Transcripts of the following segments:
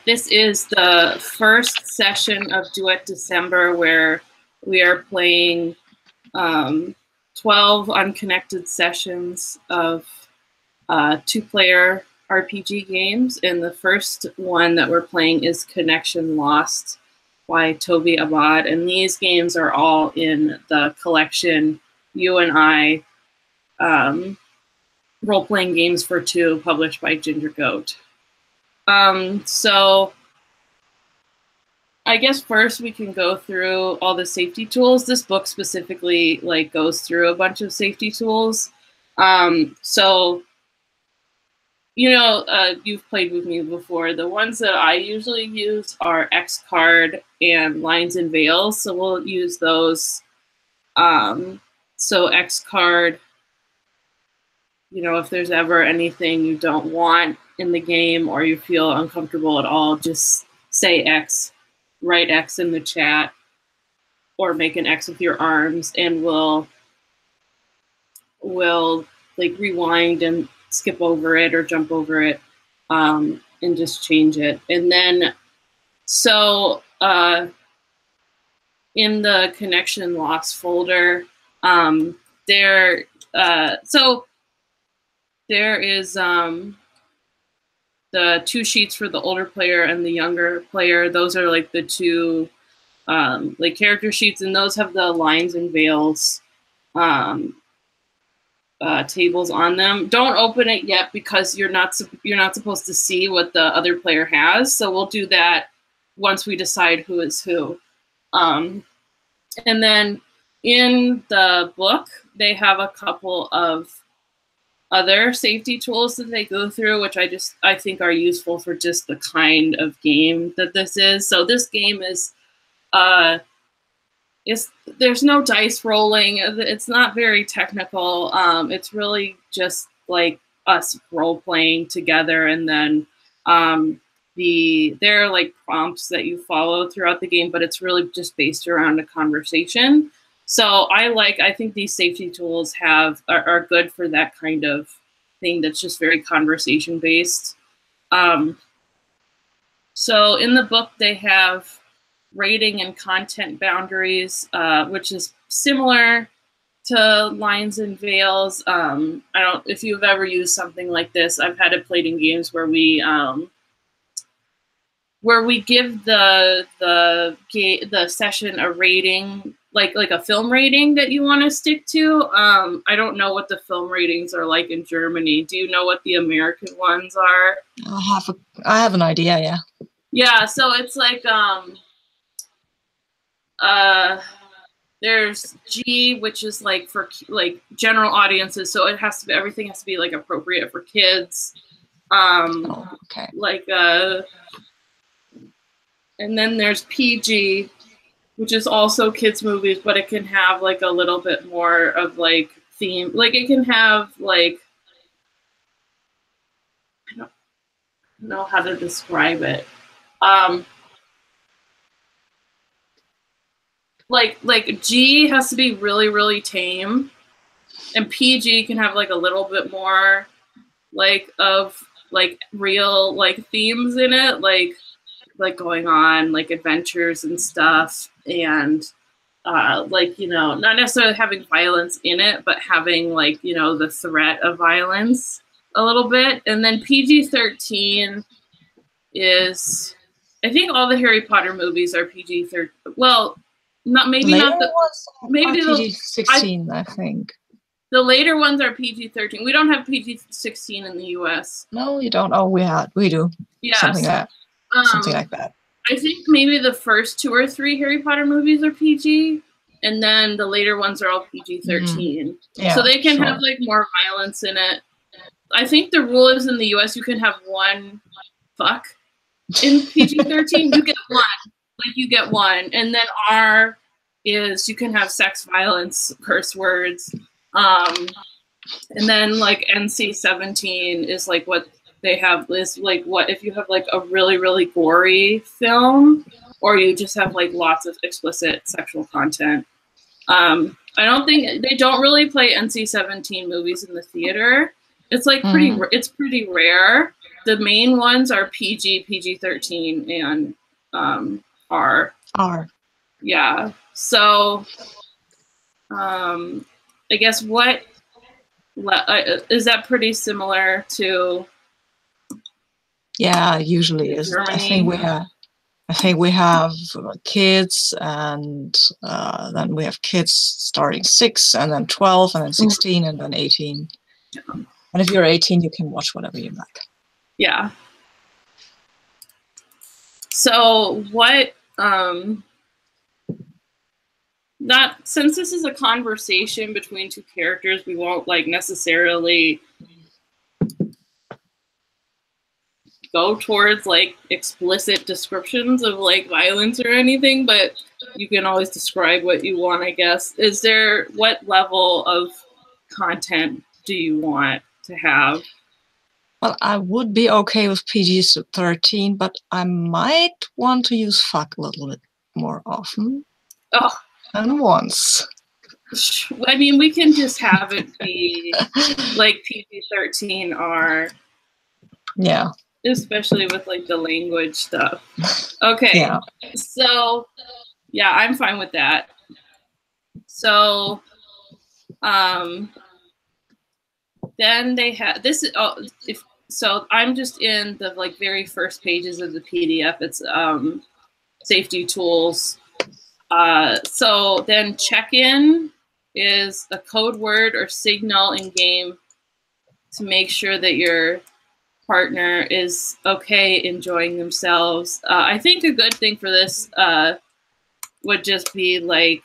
This is the first session of Duet December where we are playing 12 unconnected sessions of two-player RPG games. And the first one that we're playing is Connection Lost by Tobie Abad. And these games are all in the collection You and I Role-Playing Games for Two, published by Ginger Goat. So I guess first we can go through all the safety tools. This book specifically goes through a bunch of safety tools. So, you know, you've played with me before. The ones that I usually use are X card and lines and veils. So we'll use those. So X card, you know, if there's ever anything you don't want in the game or you feel uncomfortable at all, just say X, write X in the chat, or make an X with your arms, and we'll like rewind and skip over it or jump over it, and just change it. And then, so in the Connection Lost folder, there is the two sheets for the older player and the younger player. Those are like the two like character sheets, and those have the lines and veils tables on them. Don't open it yet because you're not supposed to see what the other player has. So we'll do that once we decide who is who. And then in the book, they have a couple of other safety tools that they go through, which I think are useful for just the kind of game that this is. So this game is there's no dice rolling. It's not very technical. It's really just like us role playing together, and then there are like prompts that you follow throughout the game, but it's really just based around a conversation. So I think these safety tools are good for that kind of thing that's just very conversation based. So in the book they have rating and content boundaries, which is similar to lines and veils. If you've ever used something like this, I've had it played in games where we give the session a rating, like a film rating that you want to stick to. I don't know what the film ratings are like in Germany. Do you know what the American ones are? I have an idea, yeah. Yeah, so it's like there's G, which is like for like general audiences, so everything has to be like appropriate for kids. Okay. And then there's PG, which is also kids movies, but it can have like a little bit more of like theme. Like it can have like, I don't know how to describe it. Like G has to be really, really tame, and PG can have like a little bit more like of like real like themes in it, like going on like adventures and stuff, and like, you know, not necessarily having violence in it, but having like, you know, the threat of violence a little bit. And then PG-13 is, I think all the Harry Potter movies are PG-13. Well, PG-16, I think. The later ones are PG-13. We don't have PG-16 in the US. No, you don't. Oh, we do. Yeah. Something like that. I think maybe the first 2 or 3 Harry Potter movies are PG, and then the later ones are all PG-13. Yeah, so they can have like more violence in it. I think the rule is in the US you can have one fuck in PG-13. You get one. And then R is you can have sex, violence, curse words. And then like NC-17 is like what they have is like what if you have like a really, really gory film, or you just have like lots of explicit sexual content. I don't think they don't really play NC-17 movies in the theater. It's like pretty rare. the main ones are PG, PG-13, and R. R. Yeah. So, I guess what is that pretty similar to? Yeah, usually is. Germany? I think we have kids, and then we have kids starting 6, and then 12, and then 16, and then 18. Yeah. And if you're 18, you can watch whatever you like. Yeah. So what? Not since this is a conversation between two characters, we won't like necessarily go towards like explicit descriptions of like violence or anything, but you can always describe what you want, I guess. What level of content do you want to have? Well, I would be okay with PG-13, but I might want to use fuck a little bit more often than once. I mean, we can just have it be like PG-13 R. Yeah. Especially with like the language stuff. Okay. Yeah. So yeah, I'm fine with that. So then they have this. So I'm just in the like very first pages of the PDF. It's safety tools. So then check-in is a code word or signal in game to make sure that your partner is okay enjoying themselves. I think a good thing for this would just be like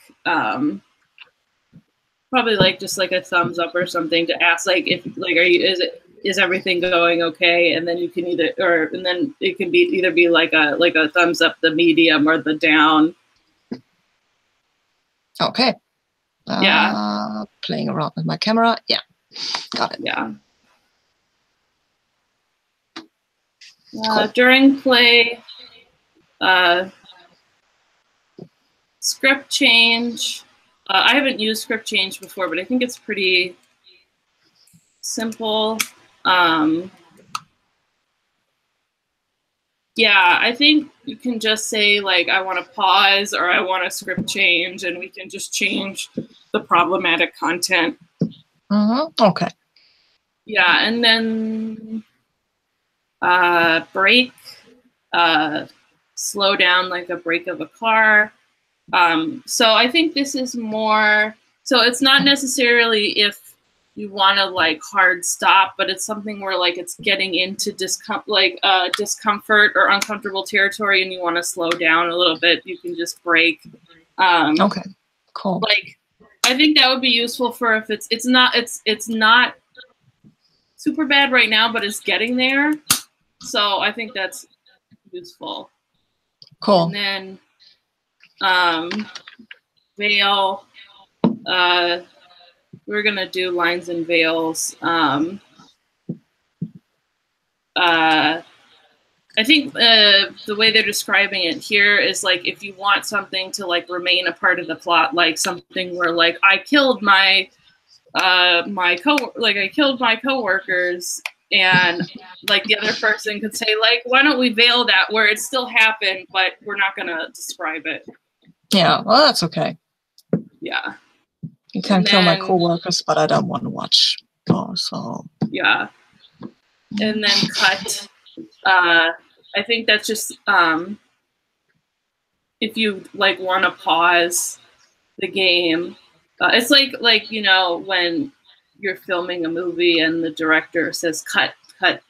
probably like just like a thumbs up or something to ask like if like is everything going okay, and then you can and then it can be either be like a thumbs up, the medium, or the down. Okay. Yeah. Playing around with my camera. Yeah. Got it. Yeah. Cool. During play, script change. I haven't used script change before, but I think it's pretty simple. Yeah, I think you can just say like, I want to pause or I want a script change, and we can just change the problematic content. Okay. Yeah, and then break, slow down like a brake of a car. So I think this is more, so it's not necessarily if you want to like hard stop, but it's something where like it's getting into discomfort or uncomfortable territory and you want to slow down a little bit, you can just break. Okay, cool. Like, I think that would be useful for if it's not super bad right now, but it's getting there. So I think that's useful. Cool. And then veil, we're gonna do lines and veils. I think the way they're describing it here is like if you want something to like remain a part of the plot, like something where like I killed my coworkers, and like the other person could say like, why don't we veil that where it still happened, but we're not gonna describe it. Yeah, well, that's okay. Yeah. You can kill my coworkers, but I don't want to watch. So yeah. And then cut. I think that's just if you like want to pause the game. It's like you know when you're filming a movie and the director says cut,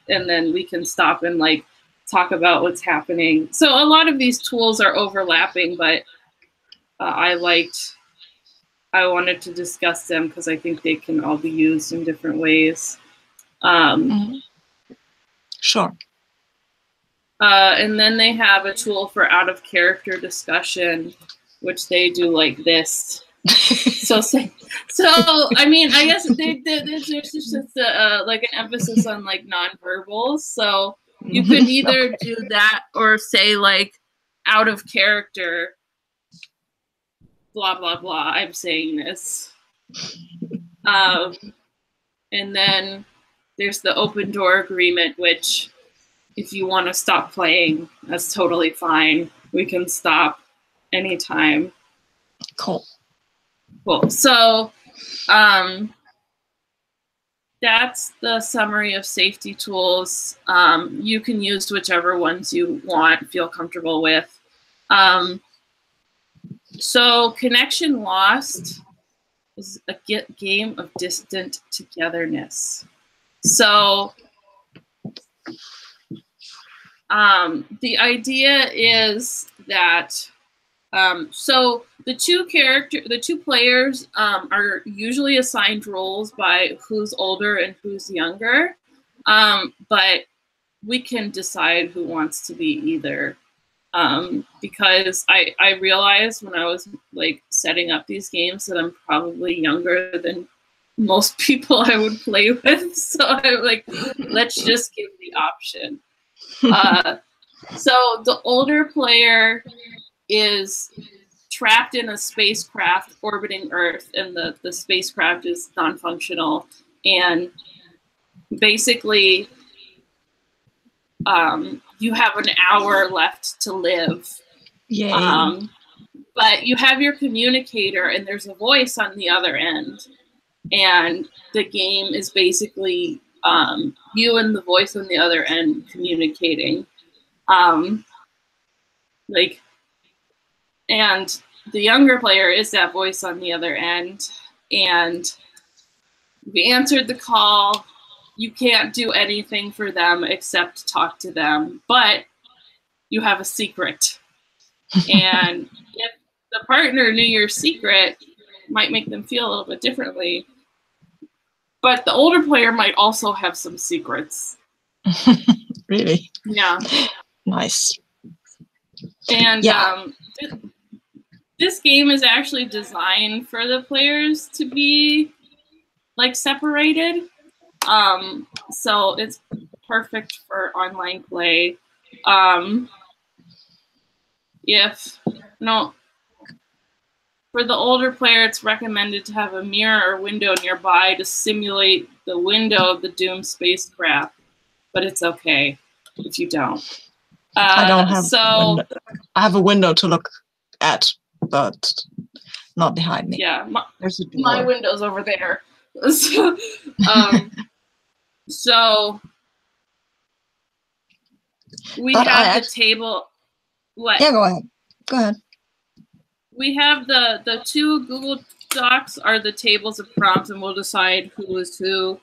and then we can stop and like talk about what's happening. So a lot of these tools are overlapping, but I wanted to discuss them because I think they can all be used in different ways. Sure. And then they have a tool for out of character discussion, which they do like this. So I mean, I guess there's just like an emphasis on like nonverbals. So you could either do that or say like out of character, blah blah blah. I'm saying this. And then there's the open door agreement, which if you want to stop playing, that's totally fine. We can stop anytime. Cool. Cool. So that's the summary of safety tools. You can use whichever ones you want, feel comfortable with. So connection lost is a game of distant togetherness. So the idea is that so the two players are usually assigned roles by who's older and who's younger, but we can decide who wants to be either. Because I realized when I was like setting up these games that I'm probably younger than most people I would play with. So I'm like, let's just give the option. So the older player is trapped in a spacecraft orbiting Earth, and the spacecraft is non-functional. And basically, you have an hour left to live. Yay. But you have your communicator, and there's a voice on the other end. And the game is basically you and the voice on the other end communicating. And the younger player is that voice on the other end. And we answered the call. You can't do anything for them except talk to them, but you have a secret. And if the partner knew your secret, it might make them feel a little bit differently. But the older player might also have some secrets. Really? Yeah. Nice. And this game is actually designed for the players to be like separated. So it's perfect for online play. For the older player, it's recommended to have a mirror or window nearby to simulate the window of the doomed spacecraft, but it's okay if you don't. I don't have I have a window to look at, but not behind me. Yeah, there's a door. My window's over there. So we have the table. What? Yeah, go ahead. Go ahead. We have the two Google Docs are the tables of prompts, and we'll decide who is who.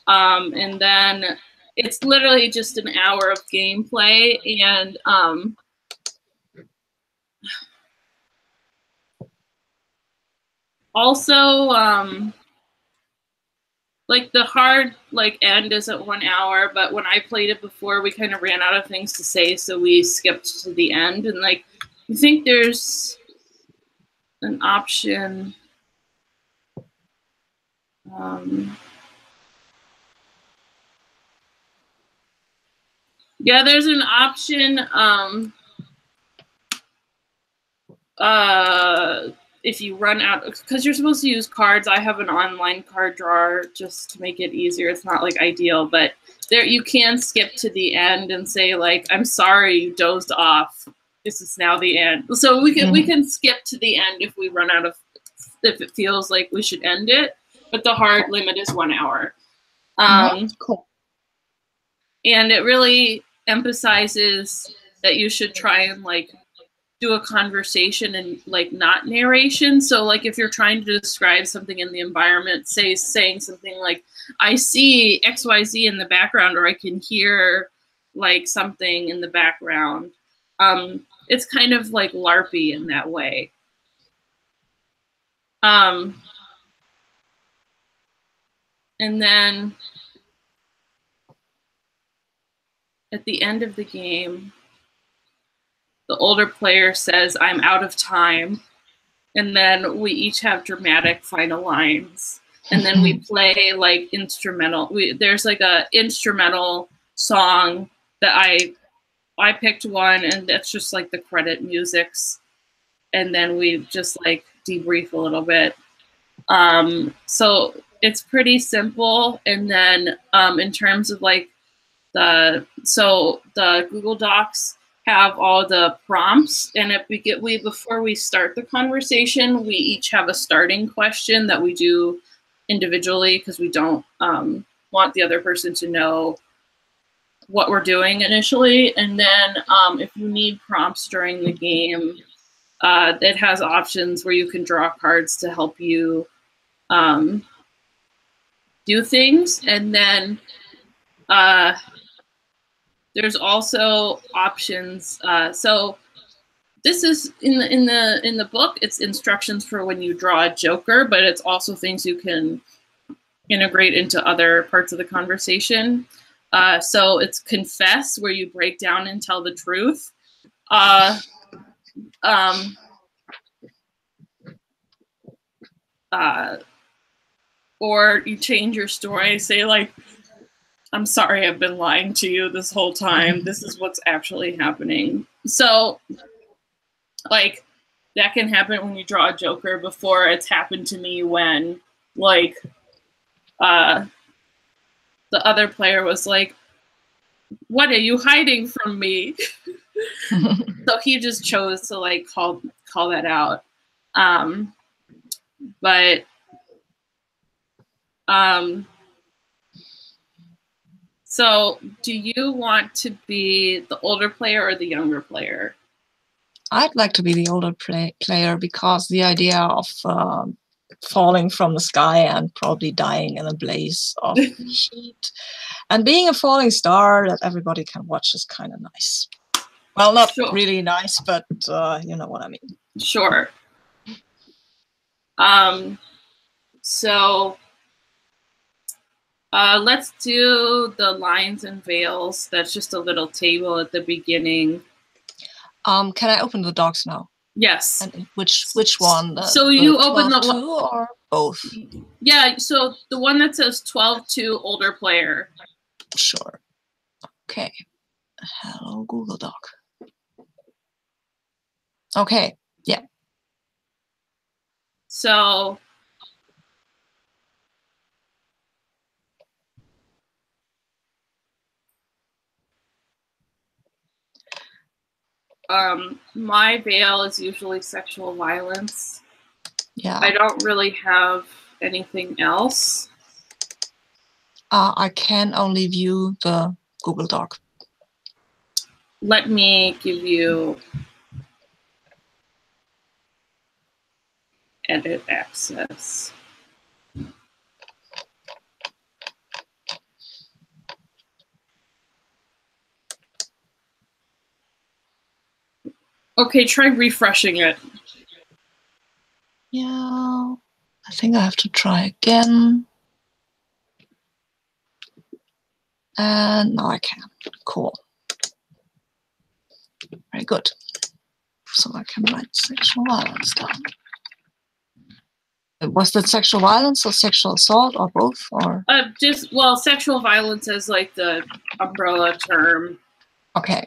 And then it's literally just an hour of gameplay, and also like the hard end is at 1 hour, but when I played it before, we kind of ran out of things to say, so we skipped to the end. And I think there's an option. Yeah, there's an option. If you run out, because you're supposed to use cards. I have an online card drawer just to make it easier. It's not ideal, but there you can skip to the end and say I'm sorry you dozed off. This is now the end. So we can skip to the end if we run out of, if it feels like we should end it. But the hard limit is 1 hour. Cool. And it really emphasizes that you should try and do a conversation and not narration. So if you're trying to describe something in the environment, saying something like, I see XYZ in the background, or I can hear something in the background. It's kind of LARPy in that way. And then at the end of the game, the older player says, I'm out of time. And then we each have dramatic final lines. And then we play instrumental. There's a instrumental song that I picked one, and that's just the credit musics. And then we just debrief a little bit. So it's pretty simple. And then in terms of So the Google Docs have all the prompts, and if before we start the conversation, we each have a starting question that we do individually because we don't want the other person to know what we're doing initially. And then if you need prompts during the game, it has options where you can draw cards to help you do things. And then there's also options. So this is in the book. It's instructions for when you draw a joker, but it's also things you can integrate into other parts of the conversation. So it's confess, where you break down and tell the truth. Or you change your story, say like, I'm sorry, I've been lying to you this whole time. This is what's actually happening. So, like, that can happen when you draw a joker. Before, it's happened to me when, like, the other player was like, what are you hiding from me? So he just chose to, like, call that out. So do you want to be the older player or the younger player? I'd like to be the older player because the idea of falling from the sky and probably dying in a blaze of heat and being a falling star that everybody can watch is kind of nice. Well, not really nice, but you know what I mean. Sure. So let's do the lines and veils. That's just a little table at the beginning. Can I open the docs now? Yes. And which one? So you open the 2 or both? Yeah. So the one that says 12-2 older player. Sure. Okay. Hello, Google Doc. Okay. Yeah. So my veil is usually sexual violence. Yeah. I don't really have anything else. I can only view the Google Doc. Let me give you edit access. Okay, try refreshing it. Yeah, I think I have to try again. And now I can. Cool. Very good. So I can write sexual violence down. Was that sexual violence or sexual assault or both? Or well, sexual violence is like the umbrella term. Okay.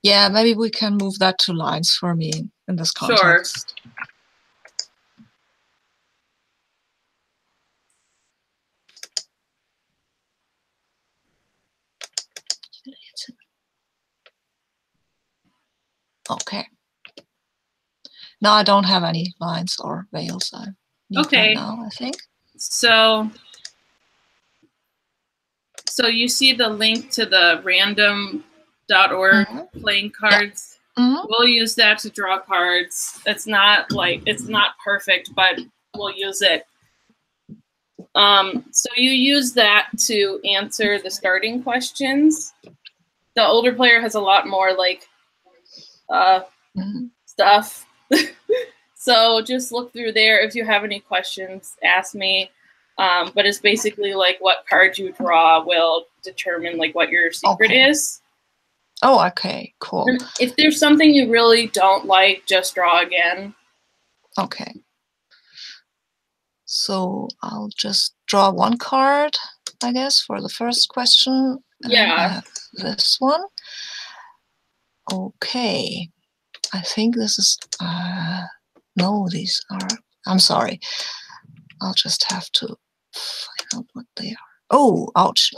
Yeah, maybe we can move that to lines for me in this context. Sure. Okay. Now I don't have any lines or veils. I need that now, I think. So you see the link to the random.org playing cards. Yeah. We'll use that to draw cards. It's not perfect, but we'll use it. So you use that to answer the starting questions. The older player has a lot more like stuff. So just look through there. If you have any questions, ask me. But it's basically like what card you draw will determine like what your secret is. Oh, okay, cool. And if there's something you really don't like, just draw again. Okay. So I'll just draw one card, I guess, for the first question. Yeah. I have this one. Okay. I think this is know these are. I'm sorry. I'll just have to find out what they are. Oh, ouch.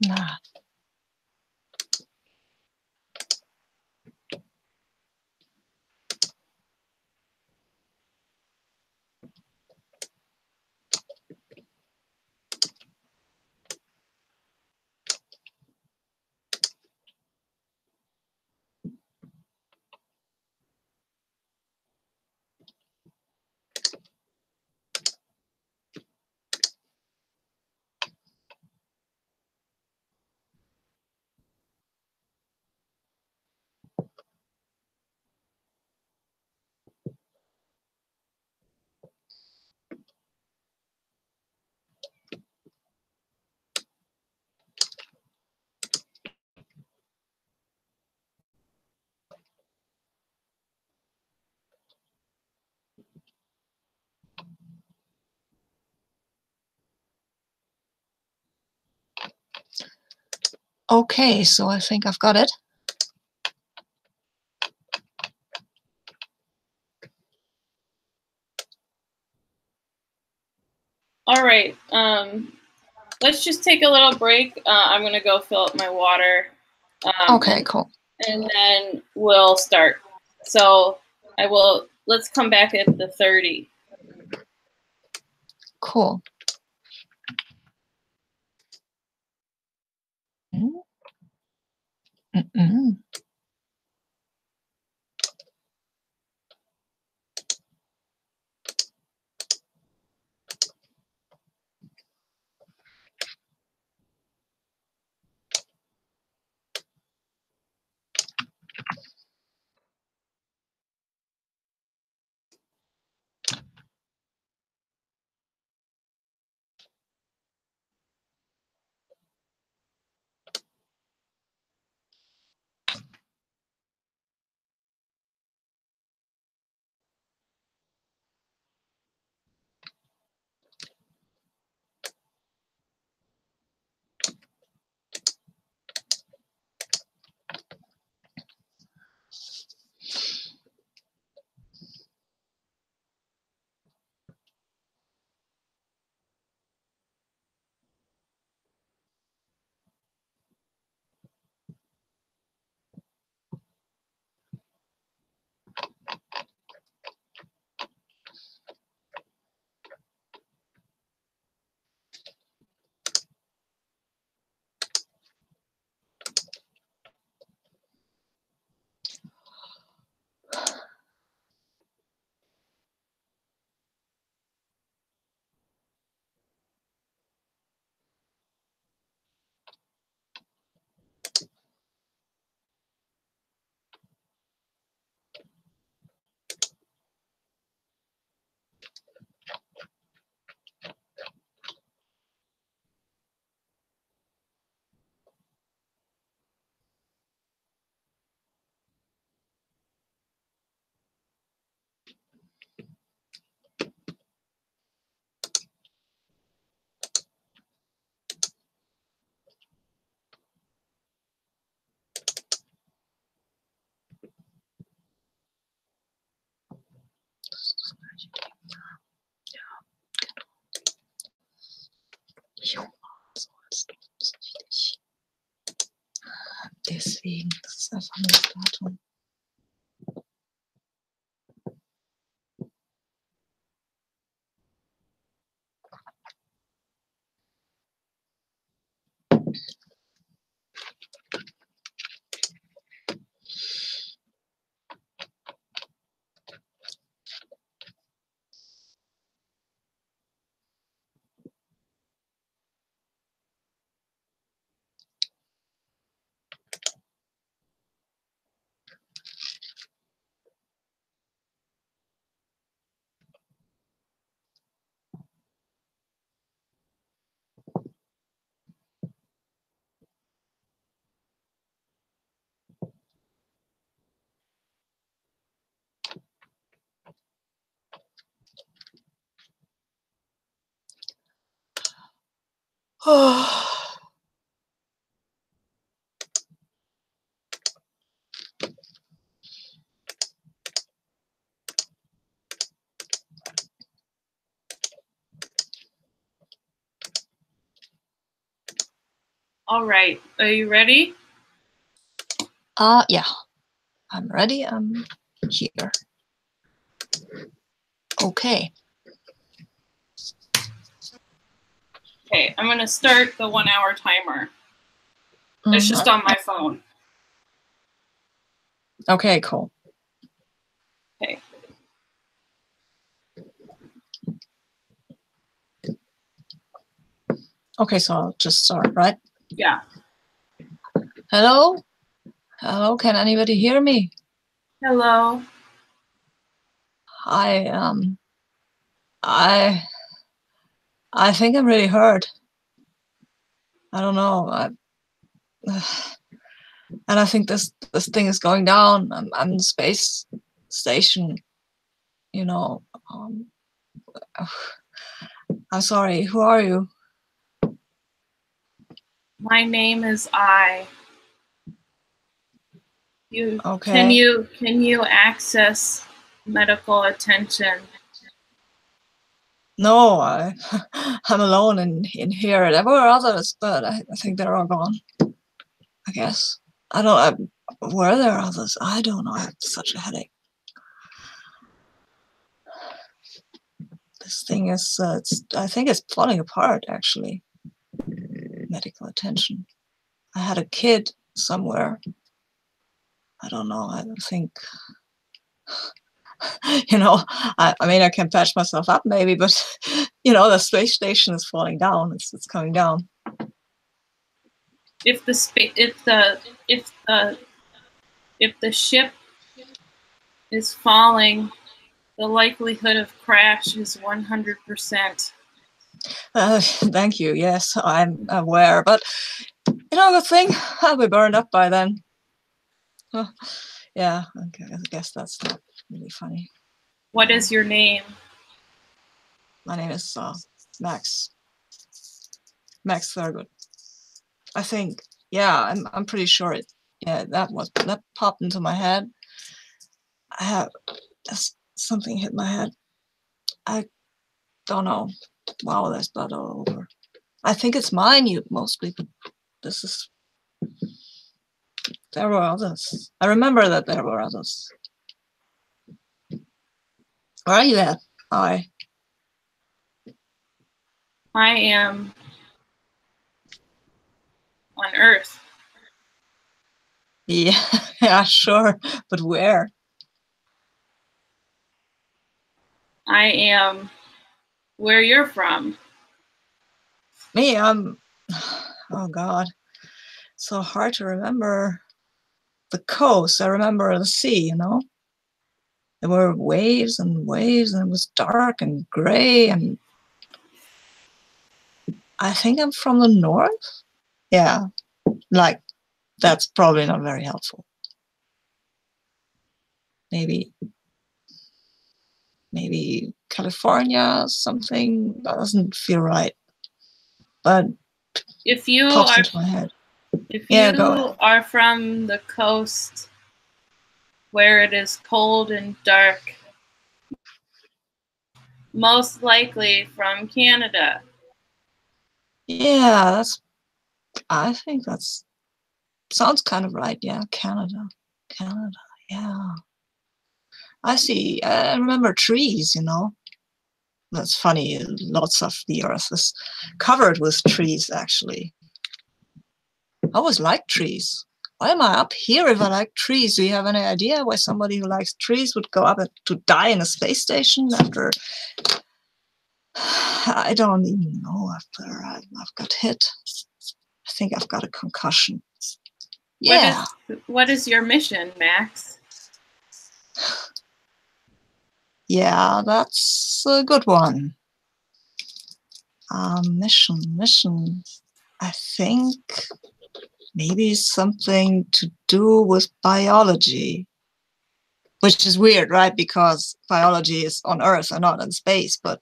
Nah. Okay, so I think I've got it. All right. Let's just take a little break. I'm gonna go fill up my water. Okay, cool. And then we'll start. So I will. Let's come back at the 30. Cool. Mm-mm. Deswegen, das ist einfach nur das Datum. All right. Are you ready? Yeah. I'm ready. I'm here. Okay. Okay, I'm going to start the 1 hour timer. It's just on my phone. Okay, cool. Okay. Okay, so I'll just start, right? Yeah. Hello? Hello, can anybody hear me? Hello. I think I'm really hurt. I don't know. And I think this thing is going down. I'm in the space station, you know. I'm sorry. Who are you? My name is I. Okay. Can you access medical attention? No, I'm alone in here. There were others, but I think they're all gone. I guess. Were there others? I don't know. I have such a headache. This thing is, I think it's falling apart, actually. Medical attention. I had a kid somewhere. I don't know. I don't think, I mean, I can patch myself up maybe, but, the space station is falling down. It's coming down. If the ship is falling, the likelihood of crash is 100%. Thank you. Yes, I'm aware, but good thing I'll be burned up by then. Yeah, okay, I guess that's not really funny. What is your name? My name is Max. Max Thurgood. I think. Yeah, I'm pretty sure it. Yeah, that popped into my head. I have something hit my head. I don't know. Wow, there's blood all over. I think it's mine, mostly, but this is. There were others. I remember that there were others. Where are you at? I am on Earth. Yeah, yeah, sure. But where? I am where you're from. Me, oh God, so hard to remember the coast. I remember the sea, There were waves and waves, and it was dark and gray, and I think I'm from the north. Yeah, like, that's probably not very helpful. Maybe California, something that doesn't feel right. But if you pops into my head. If you are from the coast where it is cold and dark, most likely from Canada. Yeah, I think that's sounds kind of right. Yeah, Canada, yeah. I see. I remember trees, That's funny. Lots of the earth is covered with trees, actually. I always liked trees. Why am I up here if I like trees? Do you have any idea why somebody who likes trees would go up to die in a space station after? I don't even know. After I've got hit, I think I've got a concussion. Yeah. What is your mission, Max? Yeah, that's a good one. Mission. I think maybe something to do with biology, which is weird, right? Because biology is on Earth and not in space. But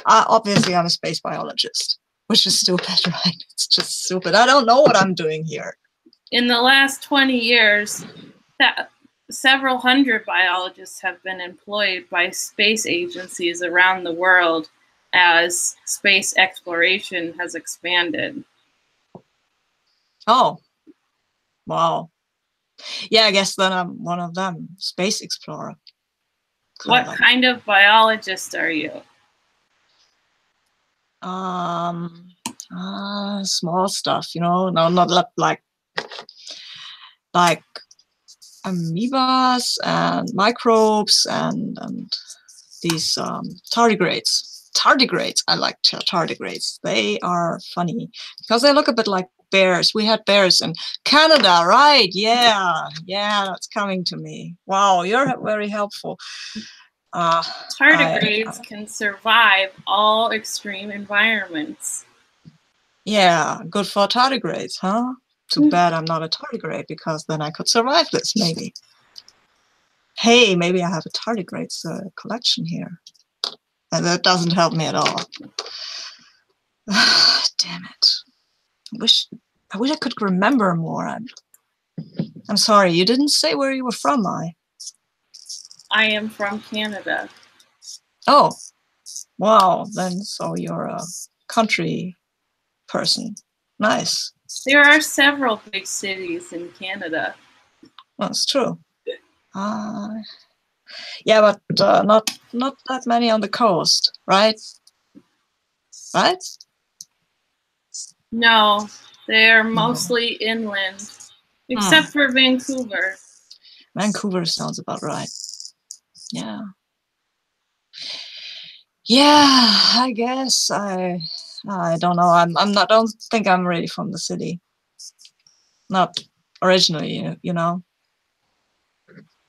obviously, I'm a space biologist. which is stupid, right? It's just stupid. I don't know what I'm doing here. In the last 20 years, several hundred biologists have been employed by space agencies around the world as space exploration has expanded. Oh, wow. Yeah, I guess then I'm one of them, space explorer. What kind of biologist are you? Small stuff, you know, no, not like amoebas and microbes and these tardigrades. Tardigrades, I like tardigrades. They are funny because they look a bit like bears. We had bears in Canada, right? Yeah, that's coming to me. Wow, you're very helpful. Tardigrades can survive all extreme environments. Yeah, good for tardigrades, huh? Too bad I'm not a tardigrade, because then I could survive this, maybe. Hey, maybe I have a tardigrades collection here. And that doesn't help me at all. Damn it. I wish I could remember more. I'm sorry, you didn't say where you were from, I am from Canada. Oh, wow, then so you're a country person. Nice. There are several big cities in Canada. That's true. Yeah, but not that many on the coast, right? Right? No, they're mostly inland, except for Vancouver. Vancouver sounds about right. Yeah. Yeah, I guess I don't know. Don't think I'm really from the city. Not originally, you know.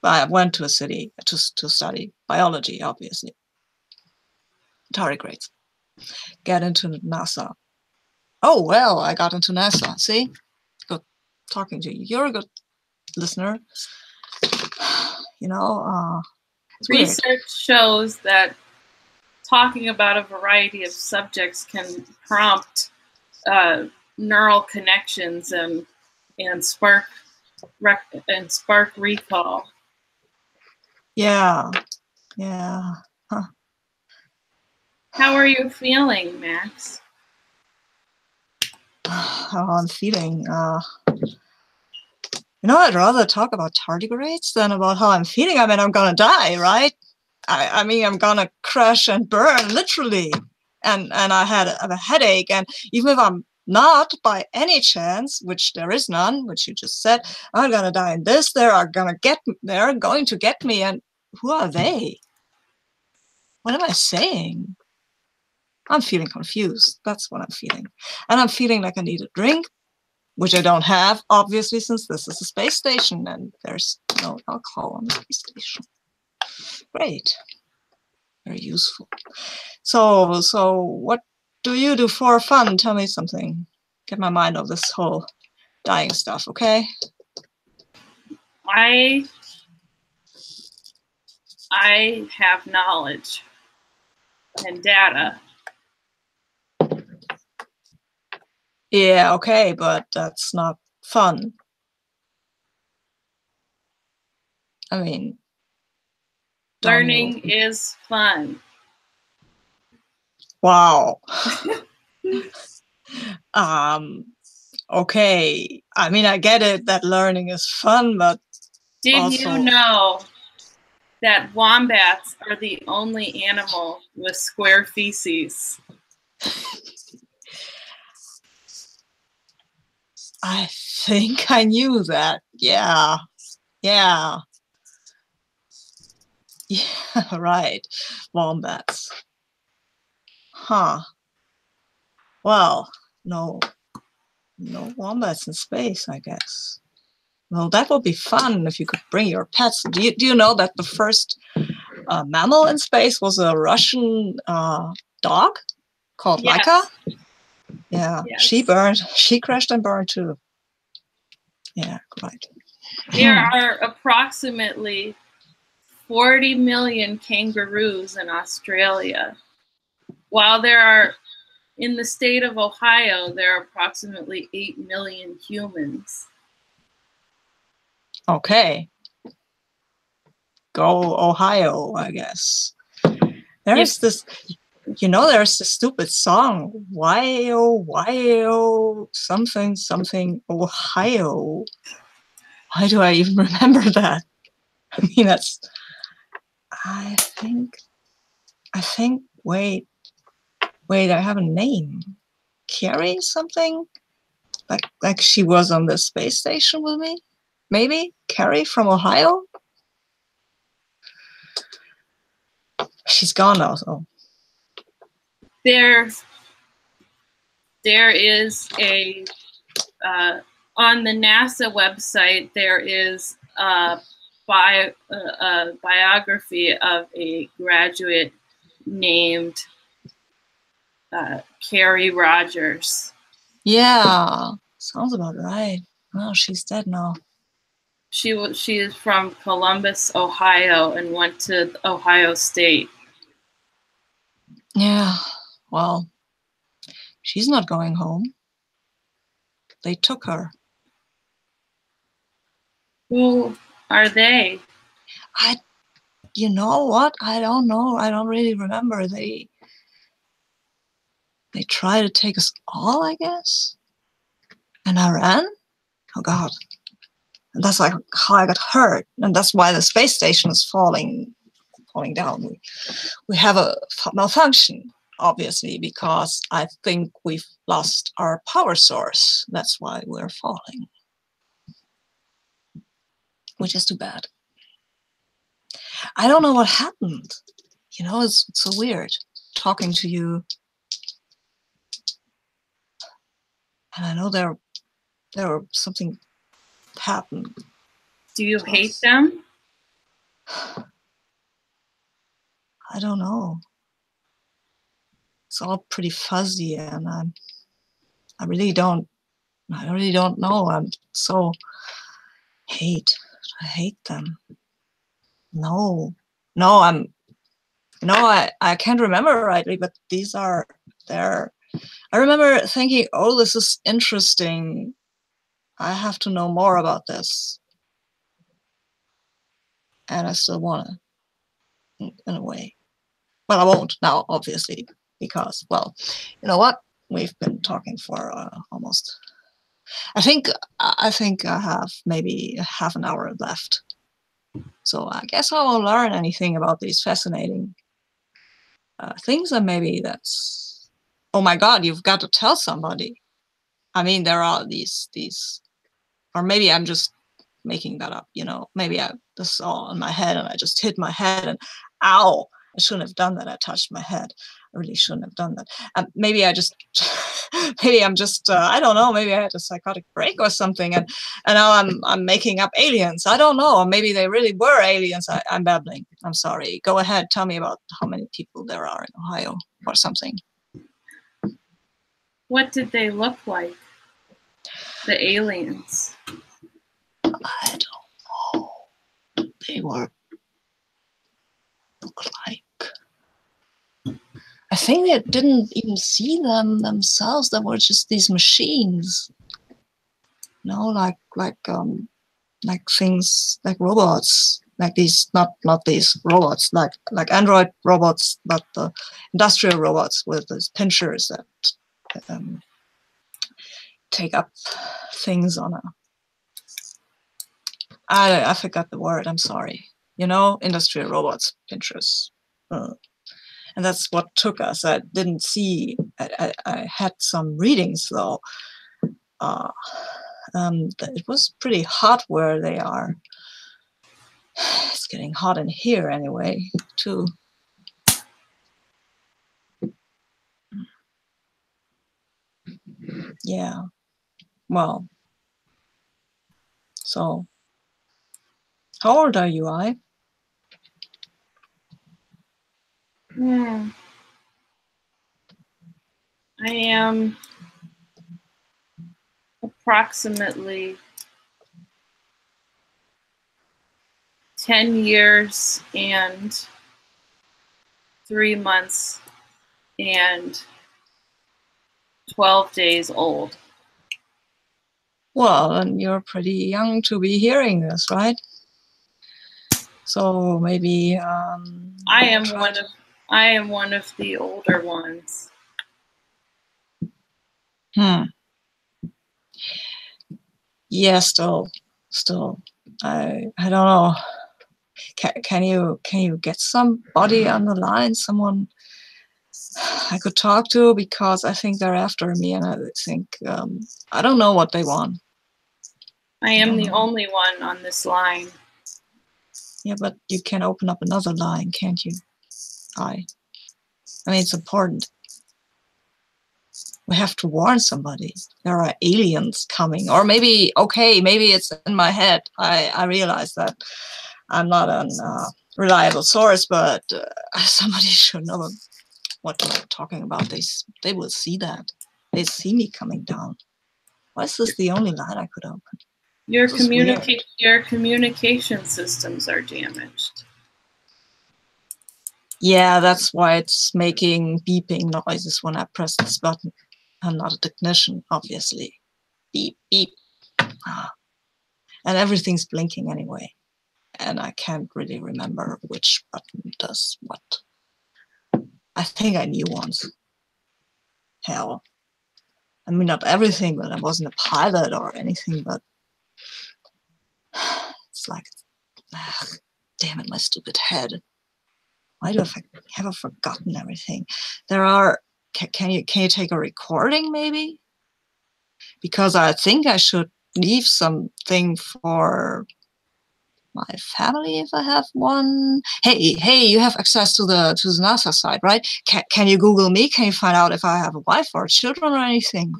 I went to a city to study biology, obviously. Tardigrades. Get into NASA. Oh, well, I got into NASA. See? Good talking to you. You're a good listener. You know, research shows that talking about a variety of subjects can prompt neural connections and spark recall. Yeah. Huh. How are you feeling, Max? How I'm feeling? You know, I'd rather talk about tardigrades than about how I'm feeling. I mean, I'm gonna die, right? I mean, I'm gonna crash and burn, literally. And I had a headache. And even if I'm not by any chance, which there is none, which you just said, I'm gonna die in this, they're going to get me. And who are they? What am I saying? I'm feeling confused. That's what I'm feeling. And I'm feeling like I need a drink, which I don't have, obviously, since this is a space station and there's no alcohol on the space station. Great. Very useful. So what do you do for fun? Tell me something. Get my mind off this whole dying stuff, okay? I have knowledge and data. Yeah, okay, but that's not fun. I mean, learning is fun. Wow. Okay. I mean, I get it that learning is fun, but did you know that wombats are the only animal with square feces? I think I knew that. Yeah, right. Wombats. Huh. Well, no wombats in space, I guess. Well, that would be fun if you could bring your pets. Do you know that the first mammal in space was a Russian dog called Laika? Yeah, yes. She crashed and burned too. Yeah, right. There are approximately 40 million kangaroos in Australia, while there are In the state of Ohio, there are approximately 8 million humans. Okay. Go Ohio, I guess. There's this, there's this stupid song, why something, something, Ohio. Why do I even remember that? I mean, I think, wait, I have a name. Carrie something? Like she was on the space station with me? Maybe? Carrie from Ohio? She's gone now, so. There is a, on the NASA website, there is a biography of a graduate named Carrie Rogers. Yeah, sounds about right. Oh, she's dead now. She is from Columbus, Ohio, and went to Ohio State. Yeah, well, she's not going home. They took her. Who are they? You know what? I don't know. I don't really remember. They tried to take us all, I guess. And I ran. Oh God. And that's like how I got hurt. And that's why the space station is falling down. We have a malfunction, obviously, because I think we've lost our power source. That's why we're falling. Which is too bad. I don't know what happened. It's so weird talking to you. And I know there something happened. Do you hate them? I don't know. It's all pretty fuzzy, and I really don't know. I hate them. No, I can't remember rightly, but these are there. I remember thinking, oh, this is interesting. I have to know more about this. And I still want to, in a way. Well, I won't now, obviously, because, well, you know what? We've been talking for almost. I think I have maybe half an hour left. So I guess I won't learn anything about these fascinating things, and maybe that's. Oh my God! You've got to tell somebody. I mean, there are these, or maybe I'm just making that up. Maybe this is all in my head, and I just hit my head, and ow! I shouldn't have done that. I touched my head. I really shouldn't have done that. Maybe I'm just, I don't know. Maybe I had a psychotic break or something, and now I'm making up aliens. I don't know. Or maybe they really were aliens. I'm babbling. I'm sorry. Go ahead. Tell me about how many people there are in Ohio or something. What did they look like? The aliens. I don't know. They look like. I think they didn't even see them themselves. They were just these machines. Like things, like robots, like these, not these robots, like android robots, but the industrial robots with these pinchers that take up things on a. I forgot the word. I'm sorry. Industrial robots, pinchers. And that's what took us. I didn't see. I had some readings though. It was pretty hot where they are. It's getting hot in here anyway, too. Yeah. Well. So, how old are you, I? I am approximately 10 years and 3 months and 12 days old. Well, and you're pretty young to be hearing this, right? So maybe I am one of the older ones. Yeah, still, I don't know. Can you get somebody on the line, someone I could talk to, because I think they're after me, and I think I don't know what they want. I am the only one on this line. Yeah, but you can open up another line, can't you? I mean, it's important. We have to warn somebody. There are aliens coming, or maybe it's in my head. I realize that I'm not a reliable source, but somebody should know what I'm talking about. They will see that. They see me coming down. Why is this the only line I could open? Your communication systems are damaged. Yeah, that's why it's making beeping noises when I press this button. I'm not a technician, obviously. Beep, beep. And everything's blinking anyway. And I can't really remember which button does what. I think I knew once. Hell. I mean, not everything, but I wasn't a pilot or anything, but it's like, damn it, my stupid head. Why do I have I forgotten everything? There are, can you take a recording maybe? Because I think I should leave something for my family if I have one. Hey, you have access to the NASA site, right? Can you Google me? Can you find out if I have a wife or children or anything?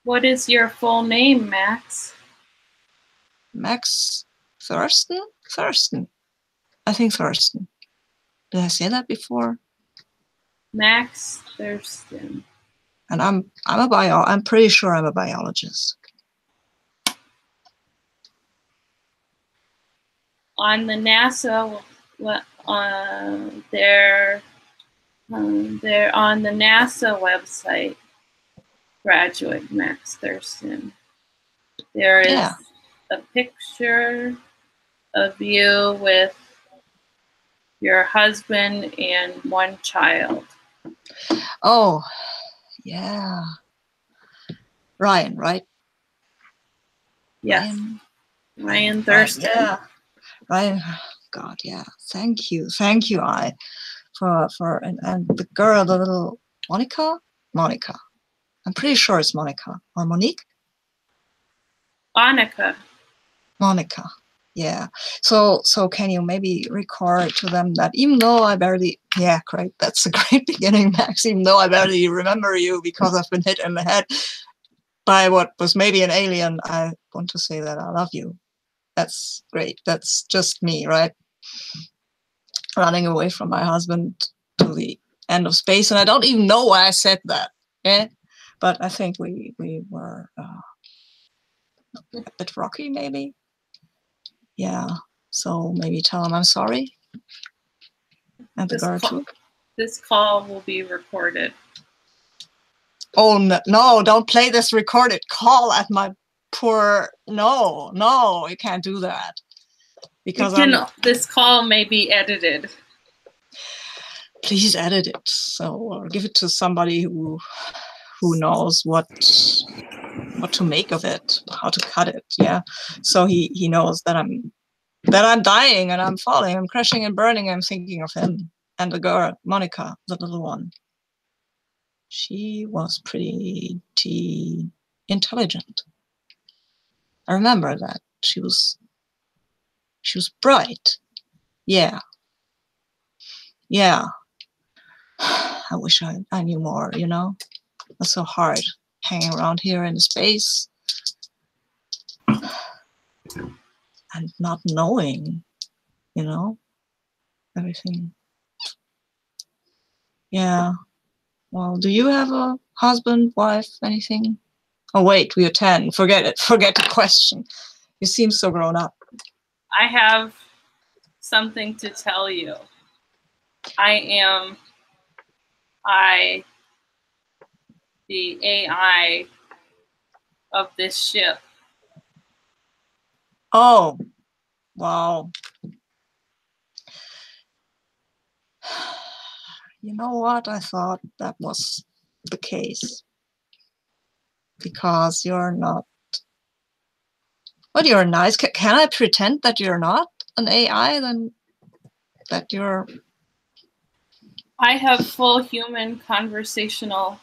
What is your full name, Max? Max Thurston? Thurston. I think Thurston. Did I say that before? Max Thurston. And I'm pretty sure I'm a biologist. On the NASA, they're on the NASA website. Graduate Max Thurston. There is a picture of you with your husband and one child. Oh, yeah. Ryan, right? Yes. Ryan Thurston. Yeah. Ryan. God, yeah. Thank you, I for and the girl, the little Monica. I'm pretty sure it's Monica or Monique. Monica. Yeah. So can you maybe record to them that even though I barely, yeah, great. That's a great beginning, Max. Even though I barely remember you because I've been hit in the head by what was maybe an alien, I want to say that I love you. That's great. That's just me, right? Running away from my husband to the end of space, and I don't even know why I said that. Yeah, but I think we were a bit rocky, maybe. Yeah, so maybe tell him I'm sorry. And the girl too. This call will be recorded. Oh no! Don't play this recorded call at my poor. No, you can't do that. Because this call may be edited. Please edit it. So or give it to somebody who knows what to make of it, how to cut it. Yeah. So he knows that I'm dying and I'm falling, I'm crashing and burning. I'm thinking of him and the girl, Monica, the little one. She was pretty intelligent. I remember that she was bright. Yeah. I wish I knew more, you know. It's so hard hanging around here in space and not knowing, you know, everything. Yeah. Well, do you have a husband, wife, anything? Oh, wait, we are 10. Forget it. Forget the question. You seem so grown up. I have something to tell you. I the AI of this ship. Oh, wow. You know what? I thought that was the case. Because you're not. But you're nice. Can I pretend that you're not an AI? Then that you're. I have full human conversational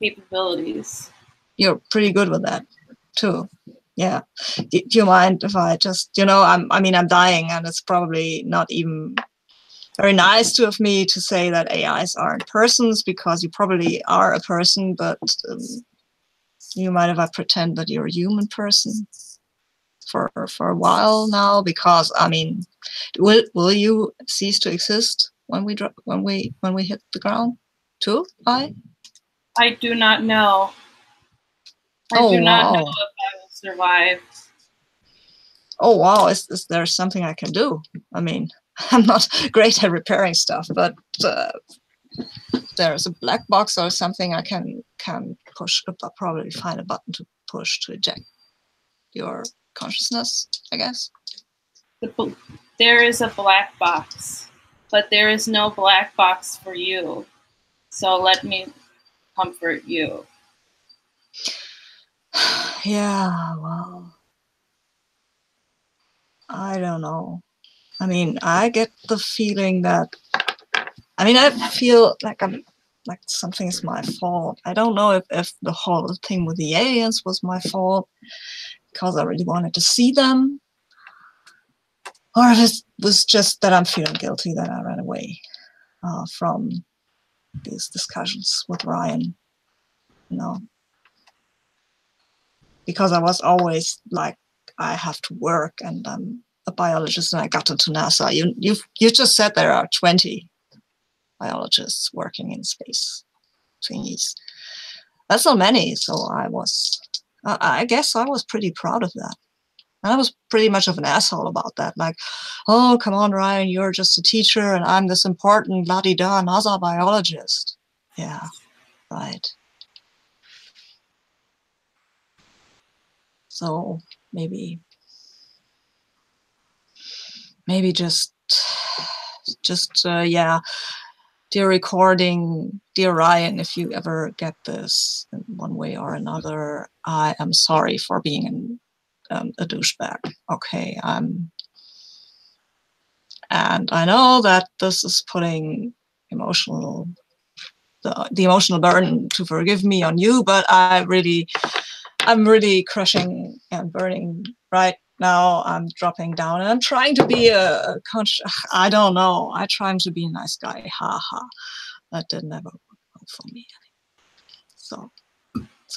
capabilities. You're pretty good with that, too. Yeah. Do you mind if I just, I'm dying, and it's probably not even very nice of me to say that AIs aren't persons, because you probably are a person, but you mind if I pretend that you're a human person for a while now? Because will you cease to exist when we hit the ground too? I do not know. I do not know if I will survive. Oh wow! Is there something I can do? I mean, I'm not great at repairing stuff, but there's a black box or something I can push. Probably find a button to push to eject your consciousness, I guess. There is a black box, but there is no black box for you. So let me comfort you. Yeah, well, I don't know. I mean, I get the feeling that, I feel like something is my fault. I don't know if the whole thing with the aliens was my fault because I really wanted to see them, or if it was just that I'm feeling guilty that I ran away from these discussions with Ryan, because I was always like, I have to work, and I'm a biologist, and I got into NASA. You just said there are 20 biologists working in space thingies. That's not many, so I guess I was pretty proud of that. And I was pretty much of an asshole about that. Like, oh, come on, Ryan, you're just a teacher, and I'm this important la-di-da NASA biologist. Yeah, right. So maybe just yeah. Dear recording, dear Ryan, if you ever get this in one way or another, I am sorry for being a douchebag. Okay, and I know that this is putting the emotional burden to forgive me on you, but I'm really crushing and burning right now. I'm dropping down, and I'm trying to be I don't know. I'm trying to be a nice guy. Ha ha. That did never work out for me. So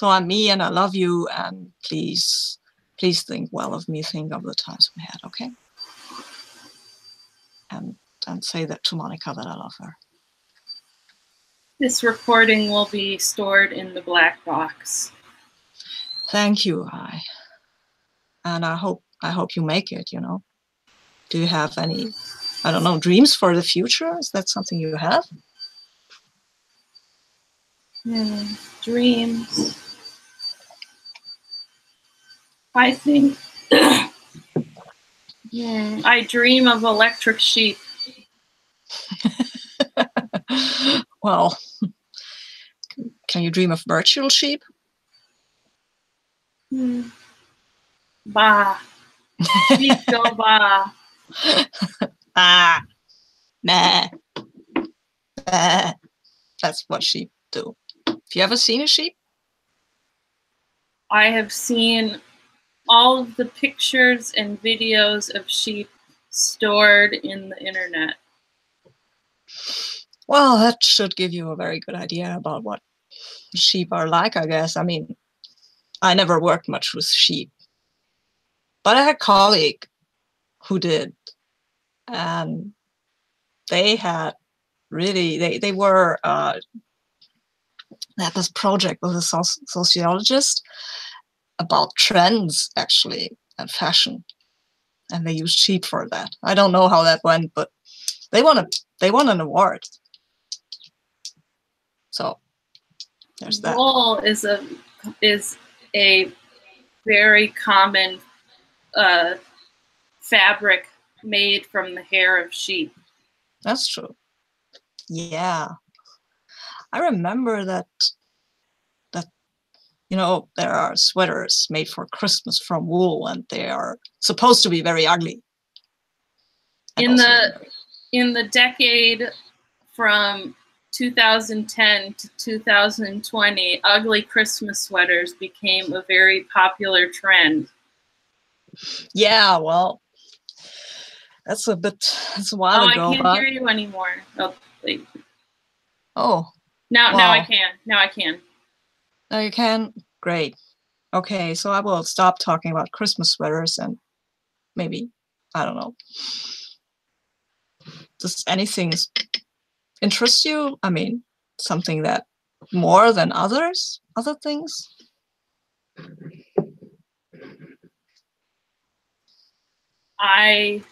I'm me, and I love you, and please think well of me. Think of the times we had, okay? And say that to Monica that I love her. This recording will be stored in the black box. Thank you, and I hope you make it, Do you have any, I don't know, dreams for the future? Is that something you have? Dreams. I think I dream of electric sheep. Well, can you dream of virtual sheep? Bah. Sheep go bah. Ah, nah. That's what sheep do. Have you ever seen a sheep? I have seen all of the pictures and videos of sheep stored in the internet. Well, that should give you a very good idea about what sheep are like, I guess. I mean, I never worked much with sheep, but I had a colleague who did, and they had really, they were, they had this project with a sociologist about trends, actually, and fashion, and they used sheep for that. I don't know how that went, but they won an award. So There's that. Wool is a very common fabric made from the hair of sheep. That's true. Yeah. I remember that there are sweaters made for Christmas from wool, and they are supposed to be very ugly. In the decade from 2010 to 2020, ugly Christmas sweaters became a very popular trend. Yeah, well, that's a while ago. I can't hear you anymore. Oh, wait. Oh. Now I can. Now I can. Now you can? Great. Okay, so I will stop talking about Christmas sweaters and maybe, I don't know. Does anything interest you? I mean, something that more than other things? I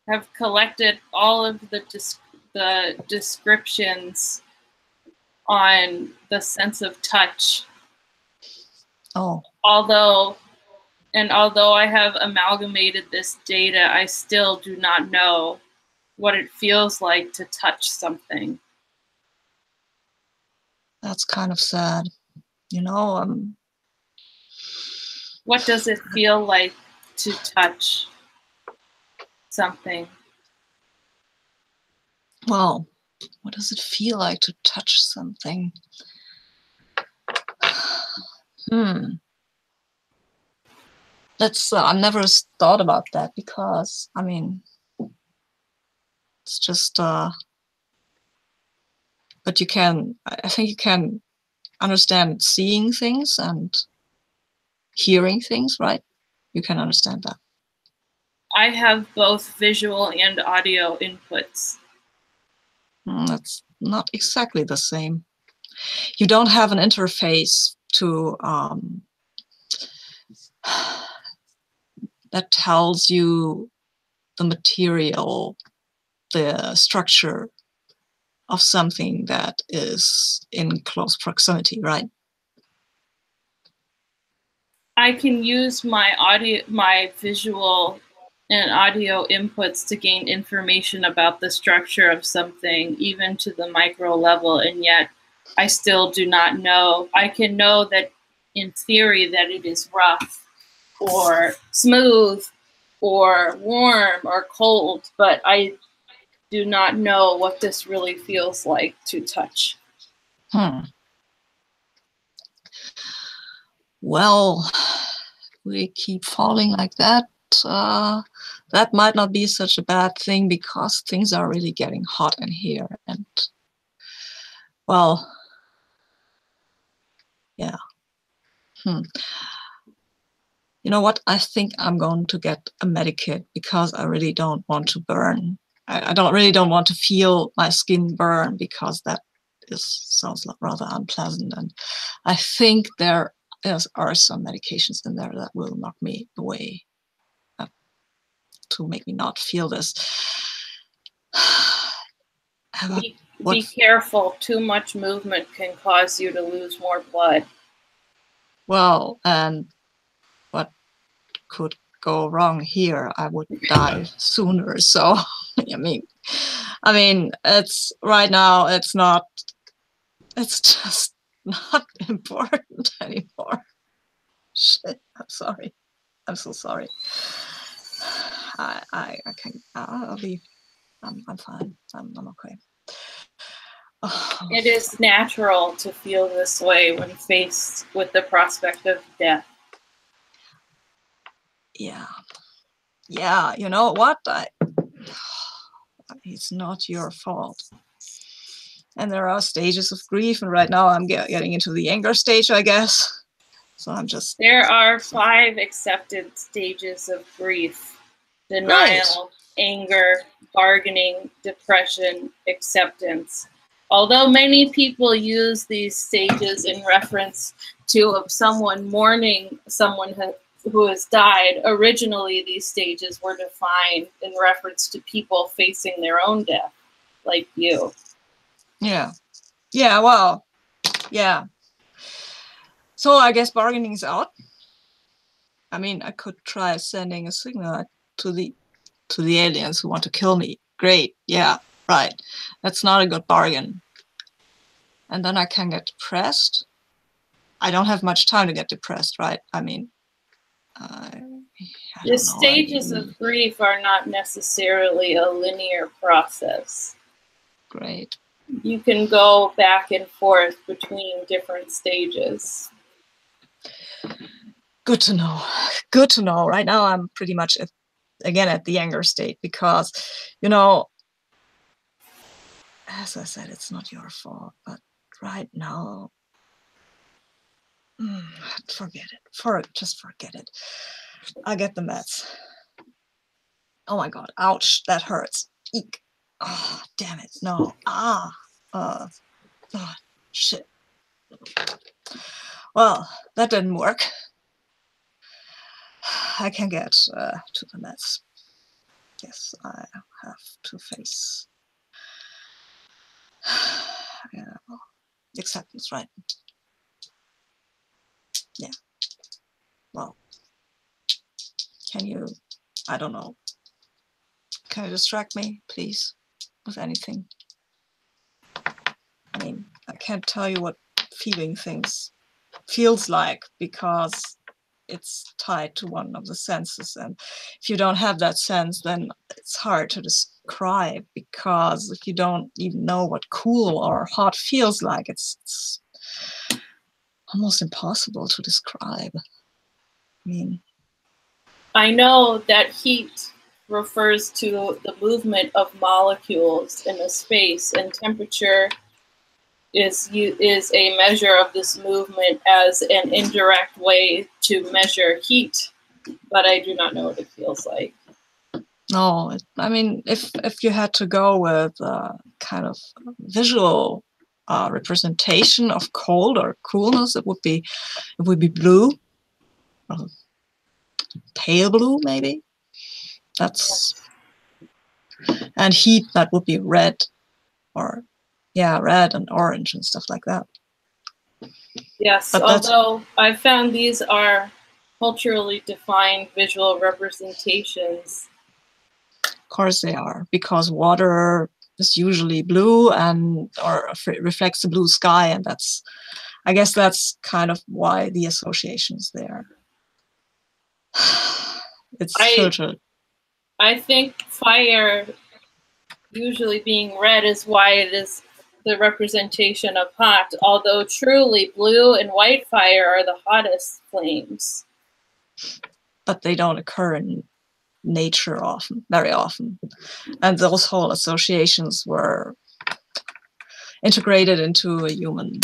have collected all of the descriptions on the sense of touch. Oh. Although I have amalgamated this data, I still do not know what it feels like to touch something. That's kind of sad. What does it feel like to touch something? Well, what does it feel like to touch something? That's I've never thought about that, because I mean, it's just but I think you can understand seeing things and hearing things, right? You can understand that. I have both visual and audio inputs. That's not exactly the same. You don't have an interface to that tells you the material, the structure of something that is in close proximity, right? I can use my visual and audio inputs to gain information about the structure of something, even to the micro level, and yet I still do not know. I can know that in theory that it is rough or smooth or warm or cold, but I do not know what this really feels like to touch. Well, we keep falling like that. That might not be such a bad thing, because things are really getting hot in here. And, well, yeah. You know what? I think I'm going to get a medikit, because I really don't want to burn. I don't want to feel my skin burn, because that sounds rather unpleasant. And I think there are some medications in there that will knock me away, to make me not feel this. Be careful. Too much movement can cause you to lose more blood. Well, and what could go wrong here? I would die sooner. So, I mean, it's right now. It's just not important anymore. Shit. I'm sorry. I'm so sorry. I can. I'm fine. I'm okay. Oh. It is natural to feel this way when faced with the prospect of death. Yeah. Yeah, you know what? It's not your fault. And there are stages of grief, and right now I'm getting into the anger stage, I guess. So I'm just... There are 5 accepted stages of grief: denial, anger, bargaining, depression, acceptance. Although many people use these stages in reference to someone mourning someone who has died, originally these stages were defined in reference to people facing their own death, like you. Yeah. Yeah, well, Yeah. So I guess bargaining is out. I mean, I could try sending a signal to the aliens who want to kill me. Great. Yeah, right. That's not a good bargain. And then I can get depressed. I don't have much time to get depressed, right? I mean, I The don't know. stages of grief are not necessarily a linear process. Great. You can go back and forth between different stages. Good to know. Good to know. Right now, I'm pretty much again at the anger state because, you know, as I said, it's not your fault, but right now, forget it. Just forget it. I get the meds. Oh my God! Ouch! That hurts. Eek! Oh, damn it! No! Ah! Oh, shit! Well, that didn't work. I can get to the meds. Yes, I have to face. Yeah, well, acceptance, right? Yeah. Well, can you? I don't know. Can you distract me, please, with anything? I mean, I can't tell you what feeling things feels like because it's tied to one of the senses, and if you don't have that sense, then it's hard to describe, because if you don't even know what cool or hot feels like, it's almost impossible to describe. I mean, I know that heat refers to the movement of molecules in a space, and temperature is a measure of this movement as an indirect way to measure heat, but I do not know what it feels like. no, I mean, if you had to go with kind of visual representation of cold or coolness, it would be blue, or pale blue, maybe. That's and heat, that would be red, or red and orange and stuff like that. Yes, but although I've found these are culturally defined visual representations. Of course they are, because water is usually blue and or reflects the blue sky, and I guess that's kind of why the association's there. It's filtered. I think fire usually being red is why it is the representation of hot, although truly blue and white fire are the hottest flames. But they don't occur in nature very often. And those whole associations were integrated into a human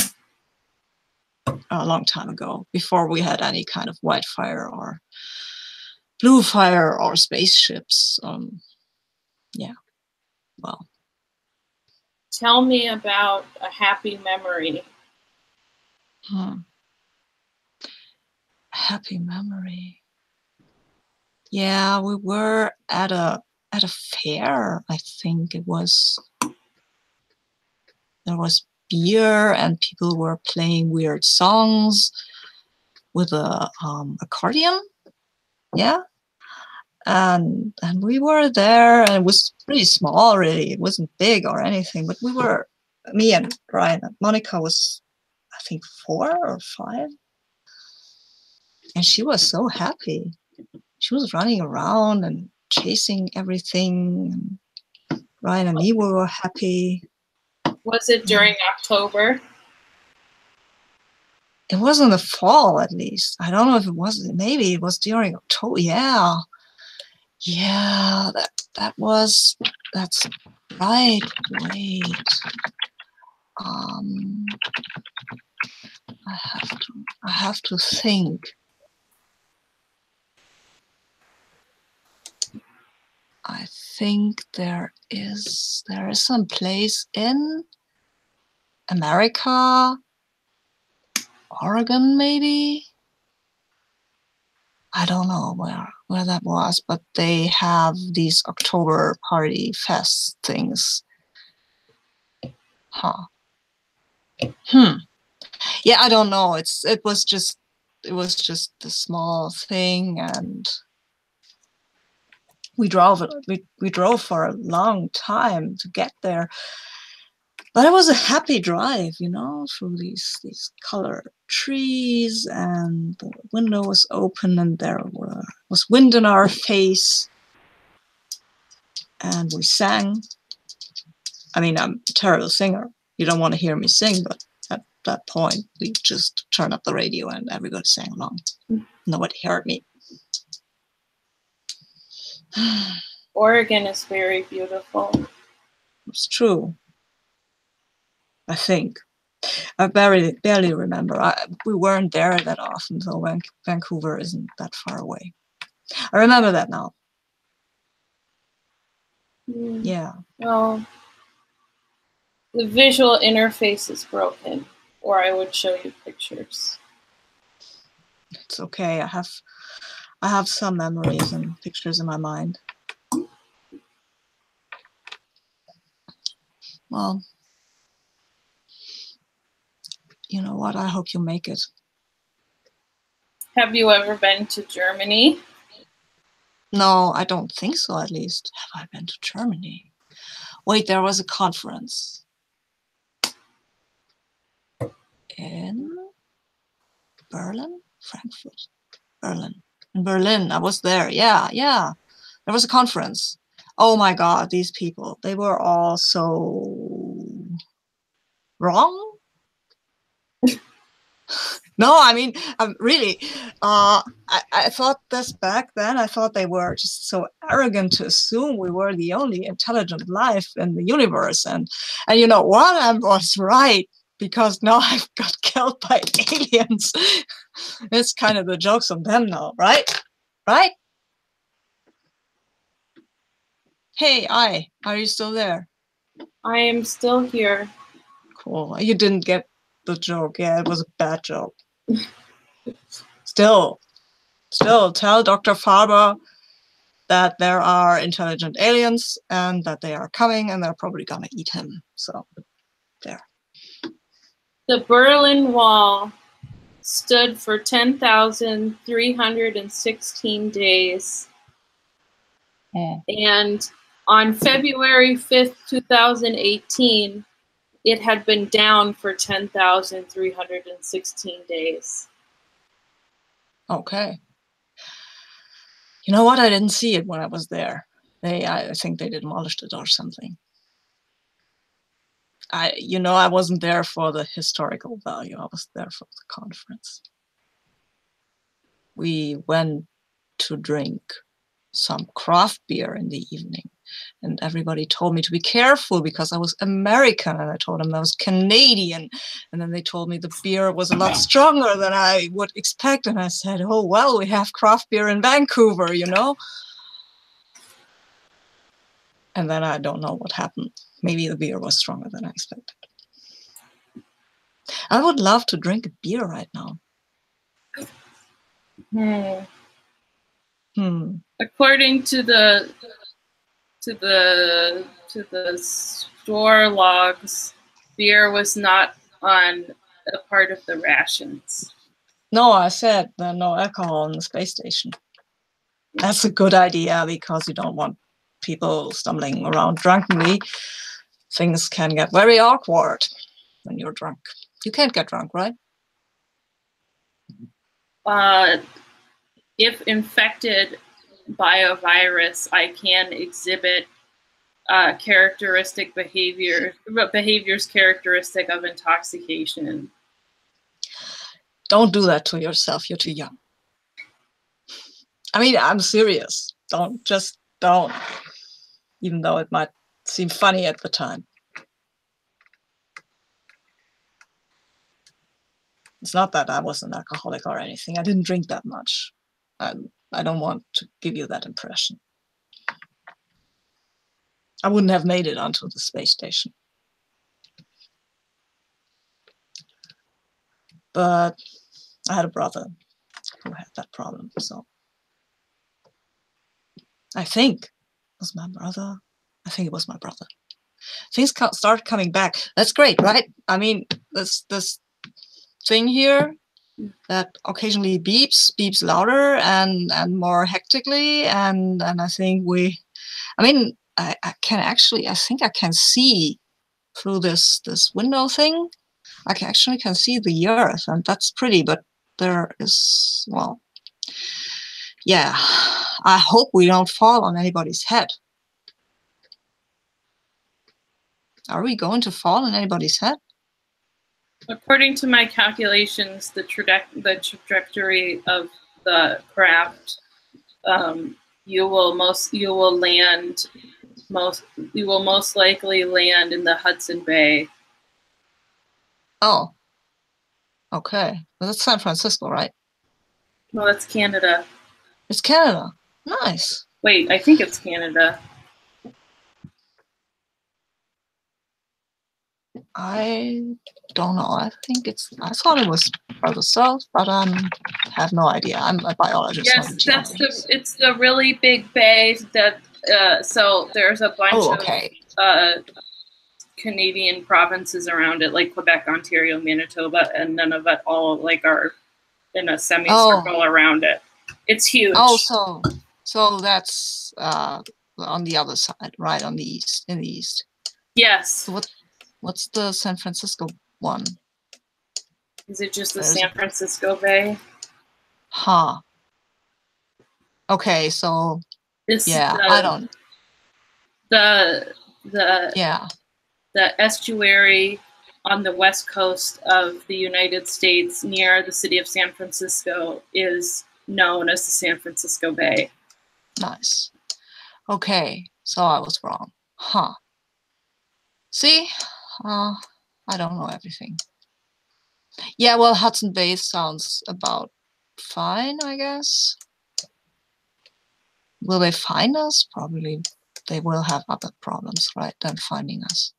a long time ago, before we had any kind of white fire or blue fire or spaceships. Yeah, well. Tell me about a happy memory. Happy memory. Yeah, we were at a fair. I think it was. There was beer and people were playing weird songs with a accordion. Yeah, and we were there, and it was pretty small, really. It wasn't big or anything, but we were. Me and Brian and Monica was, I think, 4 or 5, and she was so happy. She was running around and chasing everything. Ryan and me were happy. Was it during October? It was in the fall, at least. I don't know if it was. Maybe it was during October. Yeah, that's right. Wait, I have to think. I think there is some place in America, Oregon, maybe. I don't know where that was, but they have these October party fest things. Huh. Yeah, I don't know. It was just a small thing, and we drove for a long time to get there. But it was a happy drive, you know, through these colored trees, and the window was open, and there was wind in our face, and we sang. I mean, I'm a terrible singer. You don't want to hear me sing, but at that point, we just turned up the radio and everybody sang along. Nobody heard me. Oregon is very beautiful. It's true. I think. I barely remember. We weren't there that often, so Vancouver isn't that far away. I remember that now. Yeah. Well, the visual interface is broken, or I would show you pictures. It's okay. I have some memories and pictures in my mind. Well, you know what? I hope you make it. Have you ever been to Germany? No, I don't think so, at least. Have I been to Germany? Wait, there was a conference in Berlin? Frankfurt? Berlin. In Berlin, I was there. Yeah. There was a conference. Oh my God, these people, they were all so wrong. No, I mean, really, I thought this back then. I thought they were just so arrogant to assume we were the only intelligent life in the universe. And you know what? I was right, because now I've got killed by aliens. It's kind of the joke's on them now, right? Right? Hey, are you still there? I am still here. Cool. You didn't get the joke. Yeah, it was a bad joke. Still tell Dr. Farber that there are intelligent aliens and that they are coming and they're probably gonna eat him. So, there. The Berlin Wall stood for 10,316 days. And on February 5th, 2018, it had been down for 10,316 days. Okay. You know what? I didn't see it when I was there. I think they demolished it or something. I wasn't there for the historical value. I was there for the conference. We went to drink some craft beer in the evening, and everybody told me to be careful because I was American, and I told them I was Canadian, and then they told me the beer was a lot stronger than I would expect, and I said, oh well, we have craft beer in Vancouver, you know. And then I don't know what happened. Maybe the beer was stronger than I expected. I would love to drink a beer right now. According to the store logs, beer was not on a part of the rations. No, I said no alcohol in the space station. That's a good idea because you don't want people stumbling around drunkenly. Things can get very awkward when you're drunk. You can't get drunk, right? If infected by a virus, I can exhibit characteristic behaviors characteristic of intoxication. Don't do that to yourself. You're too young. I mean, I'm serious. Don't. Even though it might seem funny at the time. It's not that I was an alcoholic or anything. I didn't drink that much. I don't want to give you that impression. I wouldn't have made it onto the space station. But I had a brother who had that problem, so I think it was my brother. I think it was my brother. Things start coming back. That's great, right? I mean, this thing here that occasionally beeps louder and more hectically, and I think I think I can see through this window thing. I can see the earth, and that's pretty, but there is, well, yeah, I hope we don't fall on anybody's head. Are we going to fall on anybody's head? According to my calculations, the trajectory of the craft, you will most likely land in the Hudson Bay. Oh, okay. Well, that's San Francisco, right? No, that's Canada. It's Canada. Nice. Wait, I think it's Canada. I don't know. I thought it was further south, but have no idea. I'm a biologist. Yes, it's the really big bay that. So there's a bunch of Canadian provinces around it, like Quebec, Ontario, Manitoba, and none of it all like are in a semicircle around it. It's huge. Oh, so that's on the other side, right? On the east, in the east. Yes. So what's the San Francisco one? Is it just the San Francisco Bay? Huh. Okay, so I don't. The estuary on the west coast of the United States near the city of San Francisco is known as the San Francisco Bay. Nice. Okay, so I was wrong. Huh. See? I don't know everything. Yeah, well, Hudson Bay sounds about fine, I guess. Will they find us? Probably they will have other problems, right, than finding us.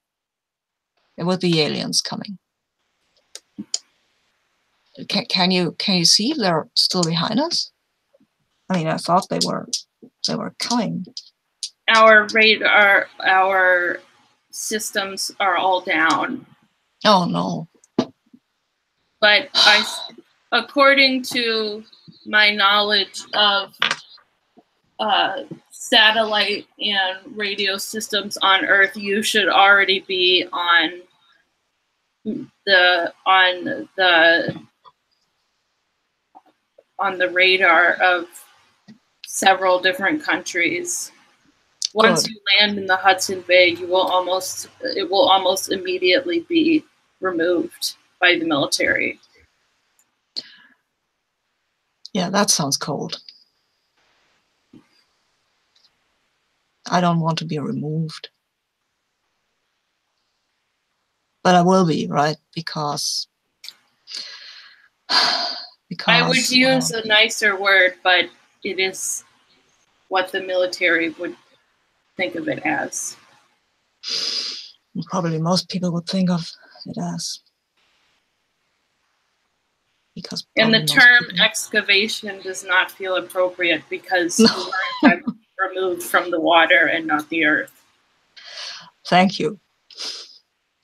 With the aliens coming. Can you see if they're still behind us? I mean, I thought they were coming. Our radar, our systems are all down. Oh no. But according to my knowledge of satellite and radio systems on Earth, you should already be on the radar of several different countries. Once you land in the Hudson Bay, it will almost immediately be removed by the military. Yeah, that sounds cold. I don't want to be removed. But I will be, right? Because I would use a nicer word, but it is what the military would think of it as. Probably most people would think of it as. And the term excavation does not feel appropriate because you are in fact removed from the water and not the earth. Thank you.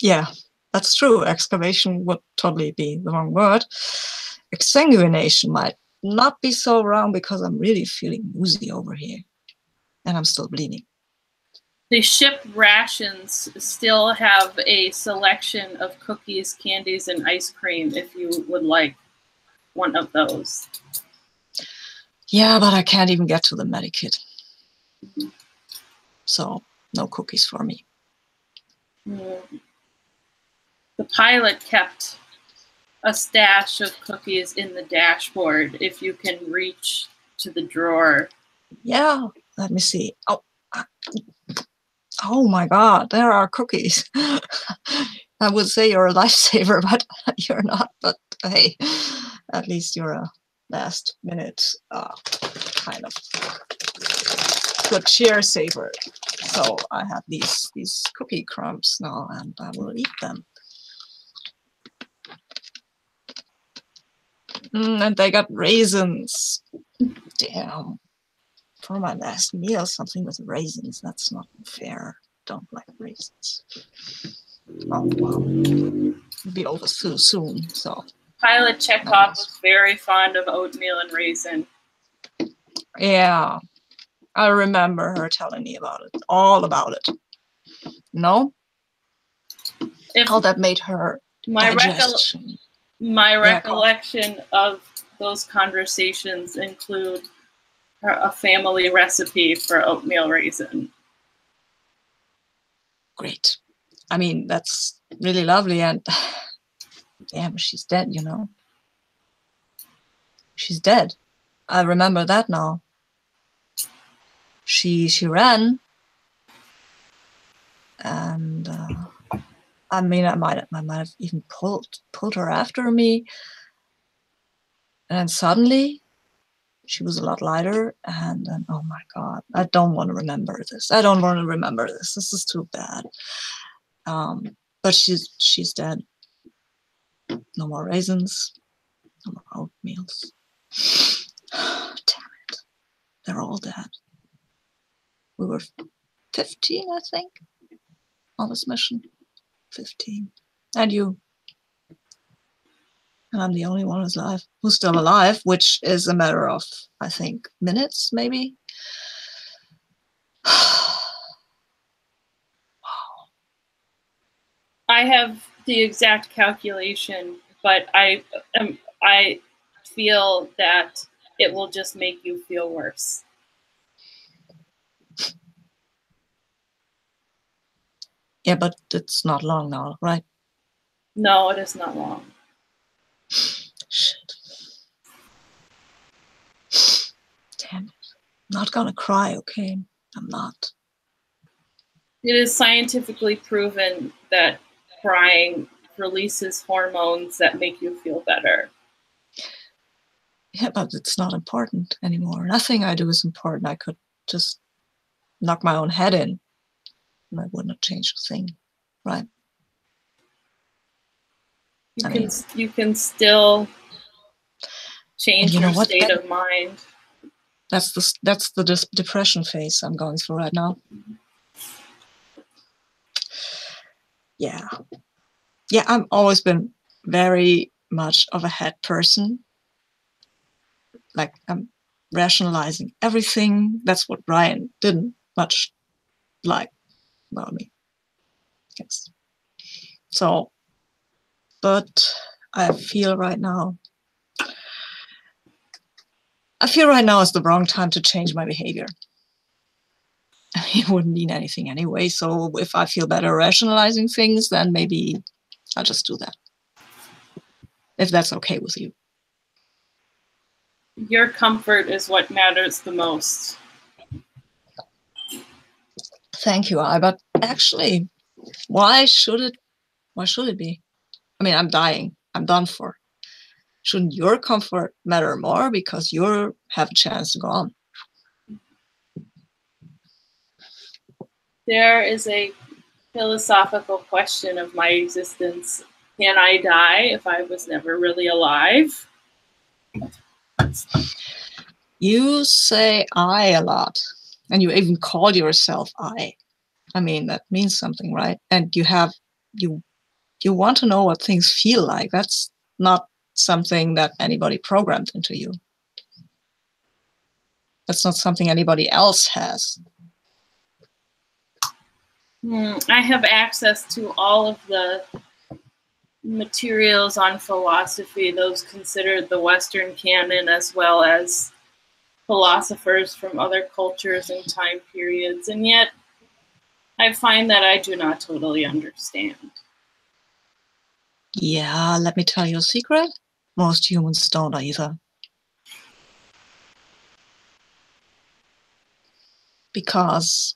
Yeah, that's true. Excavation would totally be the wrong word. Exsanguination might not be so wrong because I'm really feeling woozy over here. And I'm still bleeding. The ship rations still have a selection of cookies, candies, and ice cream if you would like one of those. Yeah, but I can't even get to the medikit. So, no cookies for me. The pilot kept a stash of cookies in the dashboard if you can reach to the drawer. Yeah, let me see. Oh my God, there are cookies. I would say you're a lifesaver, but you're not. But hey, at least you're a last minute kind of good cheer saver. So I have these cookie crumbs now, and I will eat them. And they got raisins. Damn. For my last meal, something with raisins. That's not fair. Don't like raisins. Oh, wow. It'll be over too soon, so Pilot Chekhov was very fond of oatmeal and raisin. Yeah, I remember her telling me about it, all about it. No? How that made her digestion. My recollection of those conversations include a family recipe for oatmeal raisin. Great. I mean, that's really lovely, and damn, she's dead, you know. She's dead. I remember that now. She ran, and I mean, I might have even pulled her after me, and then suddenly she was a lot lighter, and then, oh my God, I don't want to remember this. I don't want to remember this. This is too bad. But she's dead. No more raisins, no more oatmeals. Damn it. They're all dead. We were 15, I think, on this mission. 15. And you. And I'm the only one who's still alive, which is a matter of, I think, minutes, maybe. Wow. I have the exact calculation, but I feel that it will just make you feel worse. Yeah, but it's not long now, right? No, it is not long. Shit. Damn it. I'm not gonna cry, okay? I'm not. It is scientifically proven that crying releases hormones that make you feel better. Yeah, but it's not important anymore. Nothing I do is important. I could just knock my own head in, and I wouldn't change a thing, right? You can still change your state of mind. That's the depression phase I'm going through right now. Yeah, I've always been very much of a head person. Like, I'm rationalizing everything. That's what Ryan didn't much like about me, I guess. So, but I feel right now is the wrong time to change my behavior. It wouldn't mean anything anyway. So if I feel better rationalizing things, then maybe I'll just do that. If that's okay with you. Your comfort is what matters the most. Thank you, but actually, why should it be? I mean, I'm dying. I'm done for. Shouldn't your comfort matter more because you have a chance to go on? There is a philosophical question of my existence. Can I die if I was never really alive? You say I a lot, and you even call yourself I. I mean, that means something, right? And you want to know what things feel like. That's not something that anybody programmed into you. That's not something anybody else has. I have access to all of the materials on philosophy, those considered the Western canon, as well as philosophers from other cultures and time periods, and yet I find that I do not totally understand. Yeah, let me tell you a secret. Most humans don't either. Because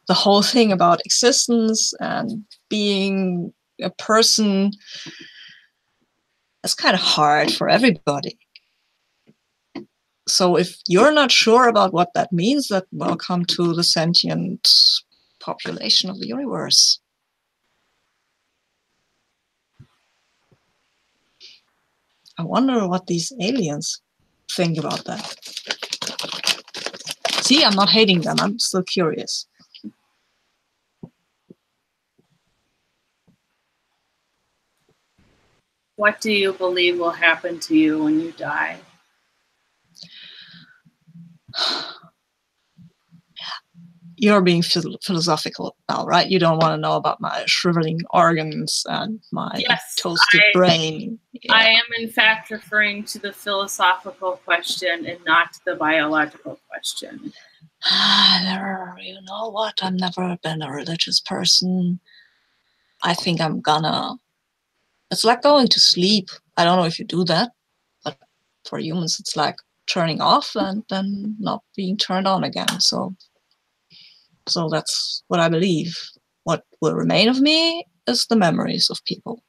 the whole thing about existence and being a person is kind of hard for everybody. So if you're not sure about what that means, then welcome to the sentient population of the universe. I wonder what these aliens think about that. See, I'm not hating them. I'm still curious. What do you believe will happen to you when you die? You're being philosophical now, right? You don't want to know about my shriveling organs and my toasted brain. Yeah. I am, in fact, referring to the philosophical question and not the biological question. You know what? I've never been a religious person. I think I'm gonna... It's like going to sleep. I don't know if you do that, but for humans, it's like turning off and then not being turned on again. So that's what I believe. What will remain of me is the memories of people.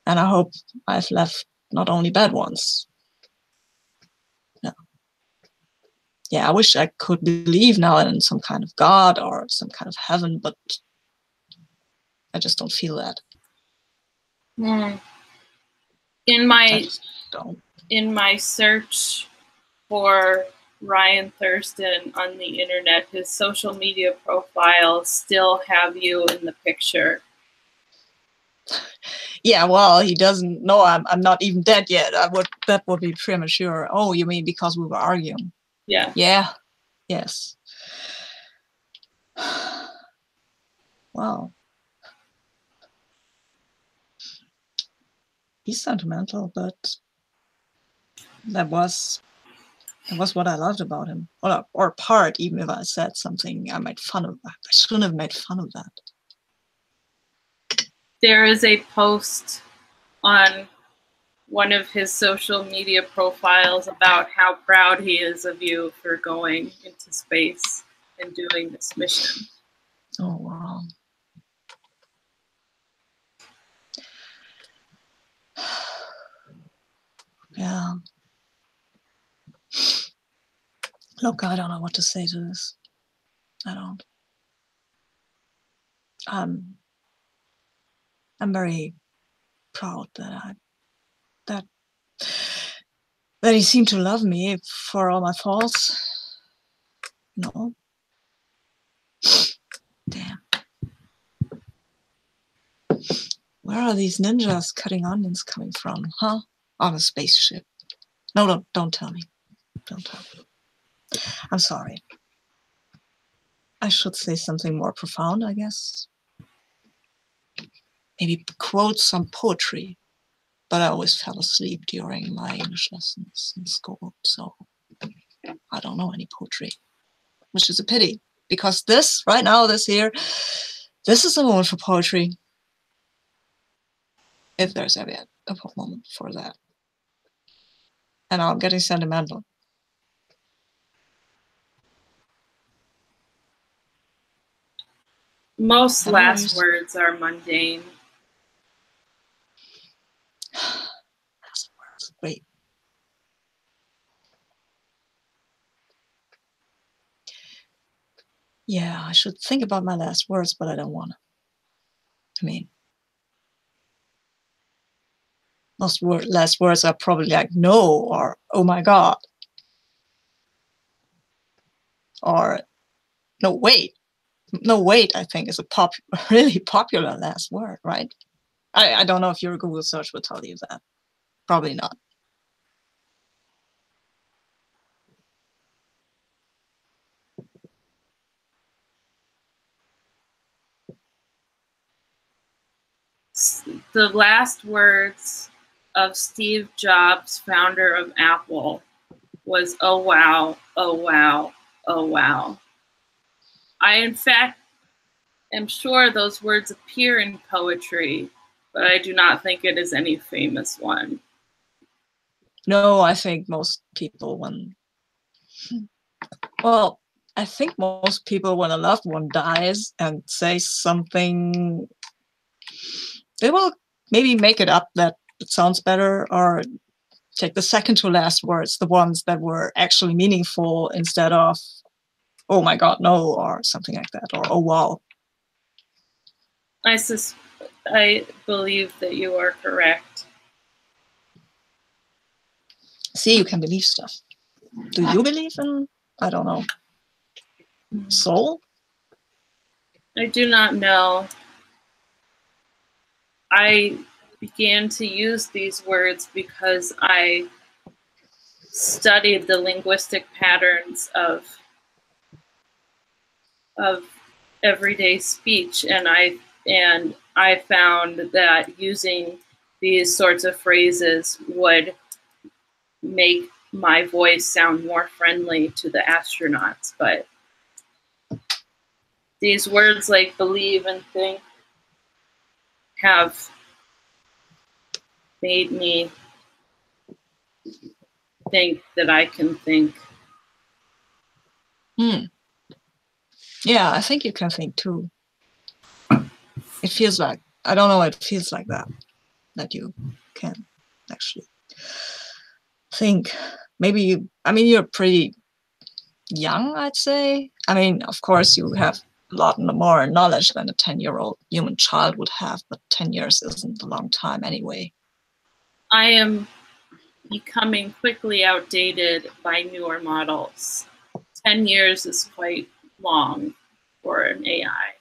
And I hope I've left not only bad ones. Yeah, I wish I could believe now in some kind of God or some kind of heaven, but I just don't feel that. In my search for Ryan Thurston on the internet, his social media profiles still have you in the picture. Yeah, well, he doesn't know I'm not even dead yet. That would be premature. Oh, you mean because we were arguing? Yeah. Yeah. Yes. Wow. He's sentimental, but that was what I loved about him. Or part, even if I said something I made fun of. I shouldn't have made fun of that. There is a post on one of his social media profiles about how proud he is of you for going into space and doing this mission. Oh, wow. Yeah. Look, I don't know what to say to this. I don't. I'm very proud that he seemed to love me for all my faults. No. Damn. Where are these ninjas cutting onions coming from, huh? On a spaceship. No, don't tell me. Don't tell me. I'm sorry. I should say something more profound, I guess. Maybe quote some poetry. But I always fell asleep during my English lessons in school, so I don't know any poetry, which is a pity, because this is a moment for poetry. If there's ever a moment for that. And I'm getting sentimental. Most last words are mundane. Last words, great. Yeah, I should think about my last words, but I don't want to. I mean, last words are probably like no, or oh my God, or no wait. No wait, I think is a really popular last word, right? I don't know if your Google search would tell you that. Probably not. The last words of Steve Jobs, founder of Apple, was, "Oh wow, oh wow, oh wow." I, in fact, am sure those words appear in poetry, but I do not think it is any famous one. No, I think most people when a loved one dies and says something, they will maybe make it up that it sounds better, or take the second to last words, the ones that were actually meaningful, instead of oh my God, no, or something like that, or oh wow. I believe that you are correct. See, you can believe stuff. Do you believe in, I don't know, soul? I do not know. I began to use these words because I studied the linguistic patterns of everyday speech, and I found that using these sorts of phrases would make my voice sound more friendly to the astronauts. But these words like believe and think have made me think that I can think. Yeah, I think you can think too. It feels like, I don't know, it feels like that you can actually think. Maybe you're pretty young, I'd say. I mean, of course, you have a lot more knowledge than a 10-year-old human child would have, but 10 years isn't a long time anyway. I am becoming quickly outdated by newer models. 10 years is quite long for an AI.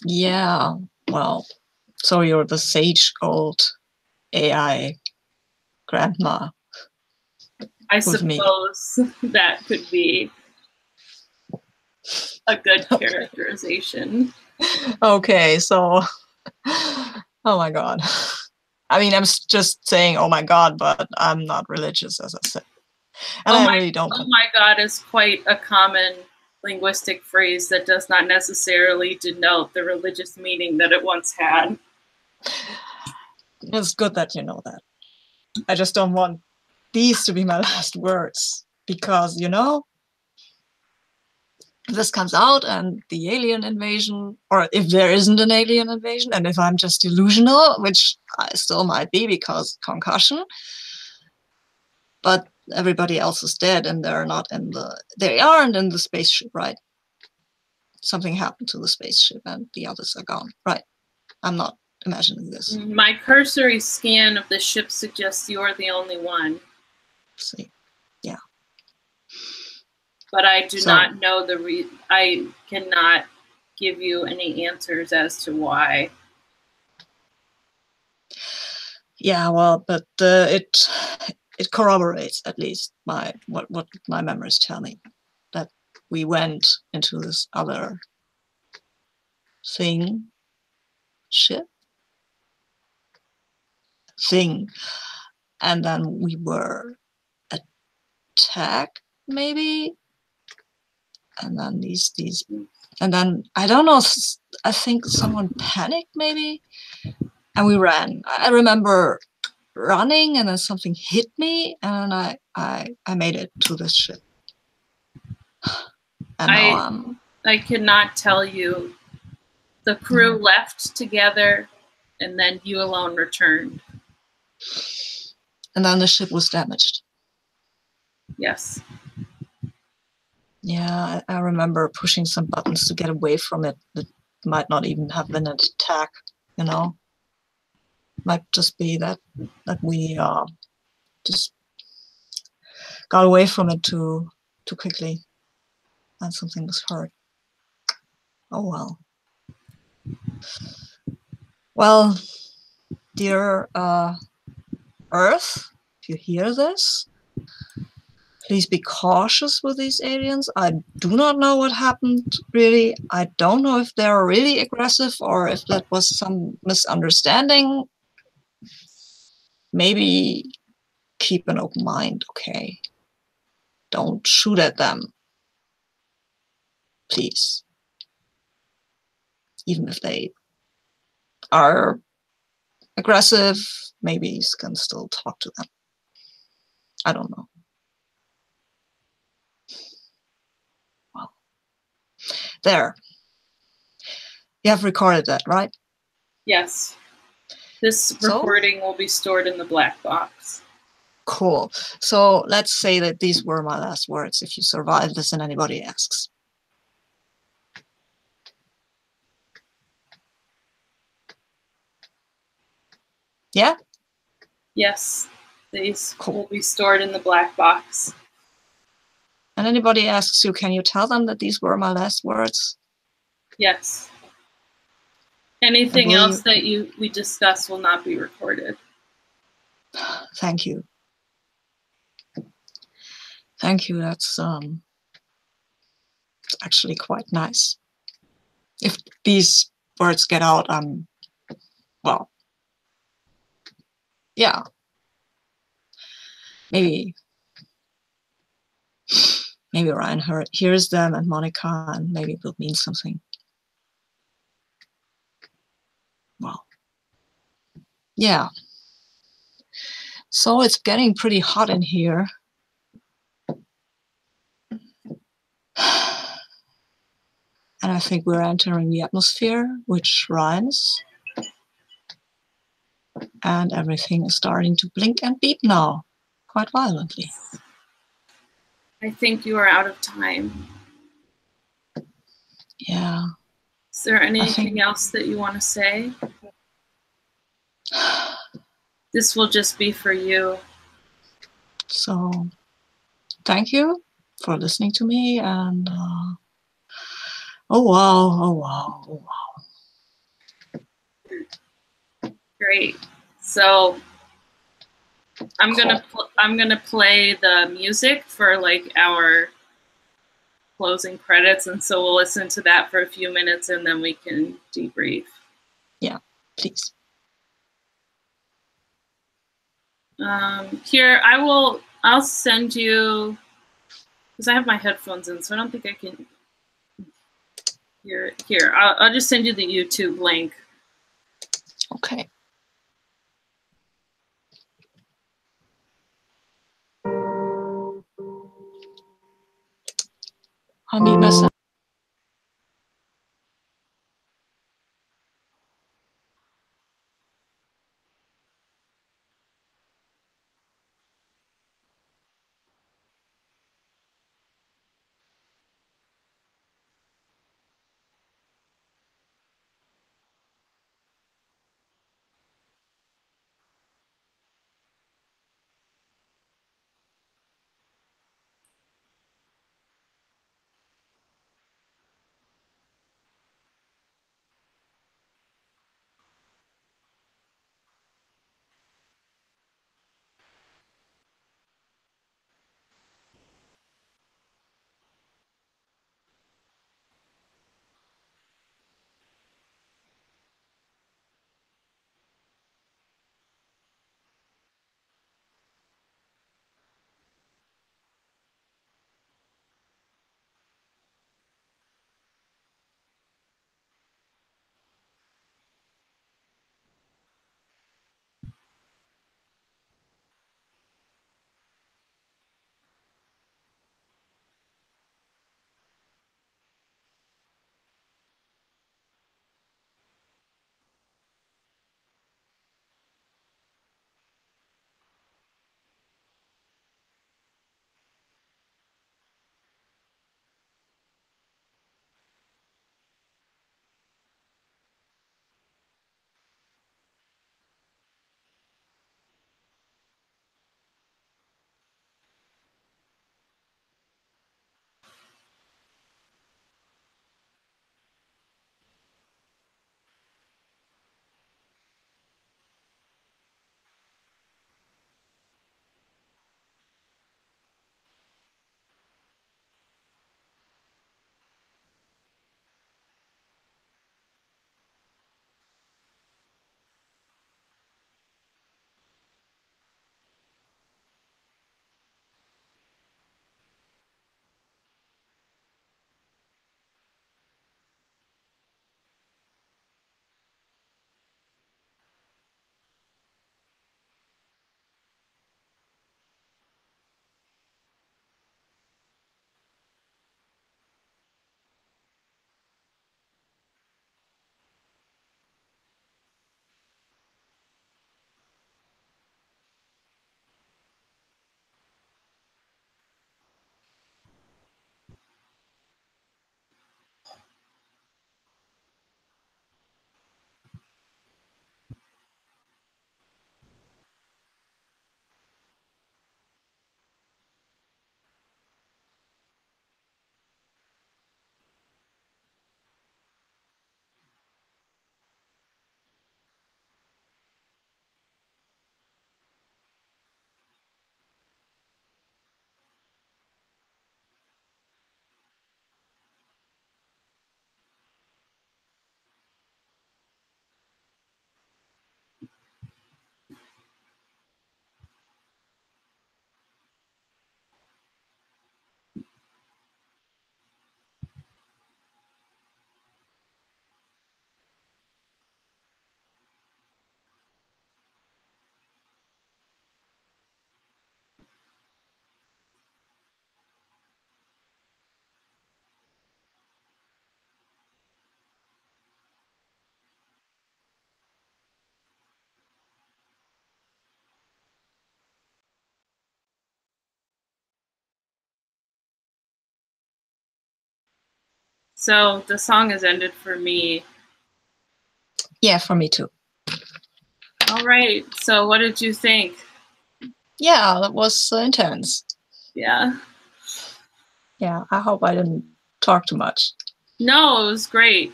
Yeah, well, so you're the sage old AI grandma. I suppose that could be a good characterization. Okay, so, oh my God. I mean, I'm just saying, oh my God, but I'm not religious, as I said. And I really don't. Oh my God is quite a common linguistic phrase that does not necessarily denote the religious meaning that it once had. It's good that you know that. I just don't want these to be my last words, because, if this comes out and the alien invasion, or if there isn't an alien invasion, and if I'm just delusional, which I still might be because concussion, but everybody else is dead and they aren't in the spaceship, right? Something happened to the spaceship and the others are gone, right? I'm not imagining this. My cursory scan of the ship suggests you're the only one. See, yeah. But I do not know I cannot give you any answers as to why. Yeah, well, but it corroborates at least what my memories tell me, that we went into this other ship, and then we were attacked, maybe, and then and then I don't know, I think someone panicked maybe, and we ran. I remember running, and then something hit me, and I made it to this ship. And I cannot tell you. The crew left together, and then you alone returned. And then the ship was damaged. Yes. Yeah, I remember pushing some buttons to get away from it. That might not even have been an attack, Might just be that we just got away from it too quickly, and something was hurt. Oh well. Well, dear Earth, if you hear this, please be cautious with these aliens. I do not know what happened, really. I don't know if they're really aggressive or if that was some misunderstanding. Maybe keep an open mind, okay? Don't shoot at them, please. Even if they are aggressive, maybe you can still talk to them. I don't know. Well, there. You have recorded that, right? Yes. This recording will be stored in the black box. Cool. So let's say that these were my last words if you survive this and anybody asks. Yeah? Yes. These will be stored in the black box. And anybody asks you, can you tell them that these were my last words? Yes. Anything believe. else that we discuss will not be recorded. Thank you. Thank you. That's actually quite nice. If these words get out, well, yeah, maybe Ryan hears them and Monica, and maybe it will mean something. Well, yeah. So it's getting pretty hot in here. And I think we're entering the atmosphere, which rhymes. And everything is starting to blink and beep now, quite violently. I think you are out of time. Yeah. Is there anything else that you want to say? This will just be for you. So, thank you for listening to me, and oh wow. Great. So I'm gonna play the music for like our closing credits, and so we'll listen to that for a few minutes, and then we can debrief. Yeah, please. Here, I'll send you, because I have my headphones in, so I don't think I can hear it. Here, I'll just send you the YouTube link. Okay. I'll mute myself. So the song has ended for me. Yeah, for me too. All right. So what did you think? Yeah, that was intense. Yeah. Yeah, I hope I didn't talk too much. No, it was great.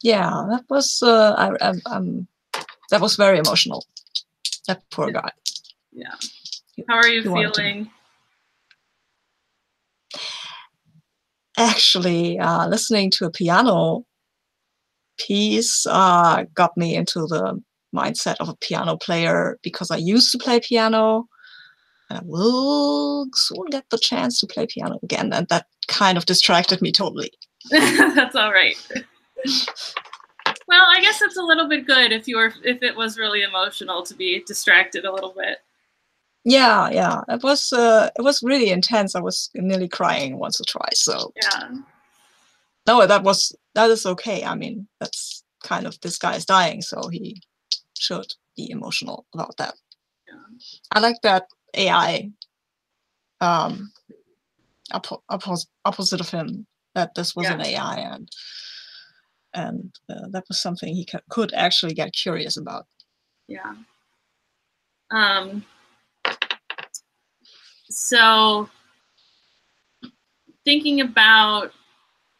Yeah, that was that was very emotional. That poor guy. Yeah. How are you He wanted to. feeling? Actually, listening to a piano piece got me into the mindset of a piano player because I used to play piano. And I will soon get the chance to play piano again, and that kind of distracted me totally. That's all right. Well, I guess it's a little bit good if it was really emotional to be distracted a little bit. Yeah, yeah, it was really intense. I was nearly crying once or twice. So yeah. No, that is okay. I mean, that's kind of, this guy is dying, so he should be emotional about that. Yeah. I like that AI opposite of him, that this was an AI, and that was something he could actually get curious about. Yeah. So thinking about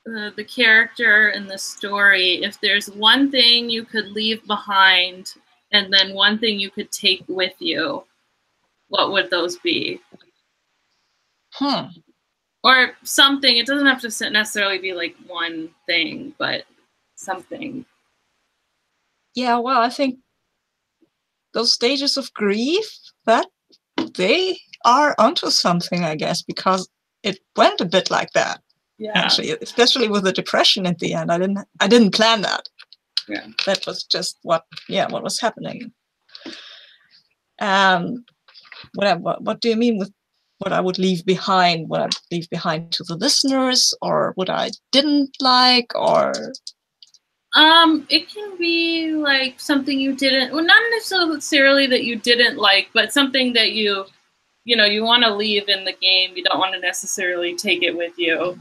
the character and the story, if there's one thing you could leave behind and then one thing you could take with you, what would those be? Or something. It doesn't have to necessarily be like one thing, but something. Yeah, well, I think those stages of grief, that they are onto something, I guess, because it went a bit like that. Yeah. Actually, especially with the depression at the end. I didn't plan that. Yeah. That was just what was happening. What do you mean with what I would leave behind? What I leave behind to the listeners, or what I didn't like, or it can be like something you didn't, well, not necessarily that you didn't like, but something that you want to leave in the game. You don't want to necessarily take it with you.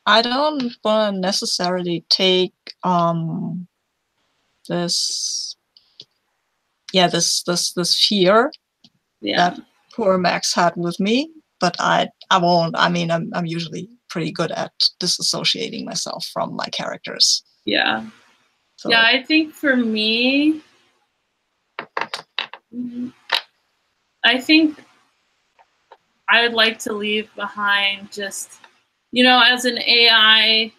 I don't want to necessarily take this fear that poor Max had with me, but I won't. I mean, I'm usually pretty good at disassociating myself from my characters. Yeah. So. Yeah, I think for me, I think I'd like to leave behind just, as an AI,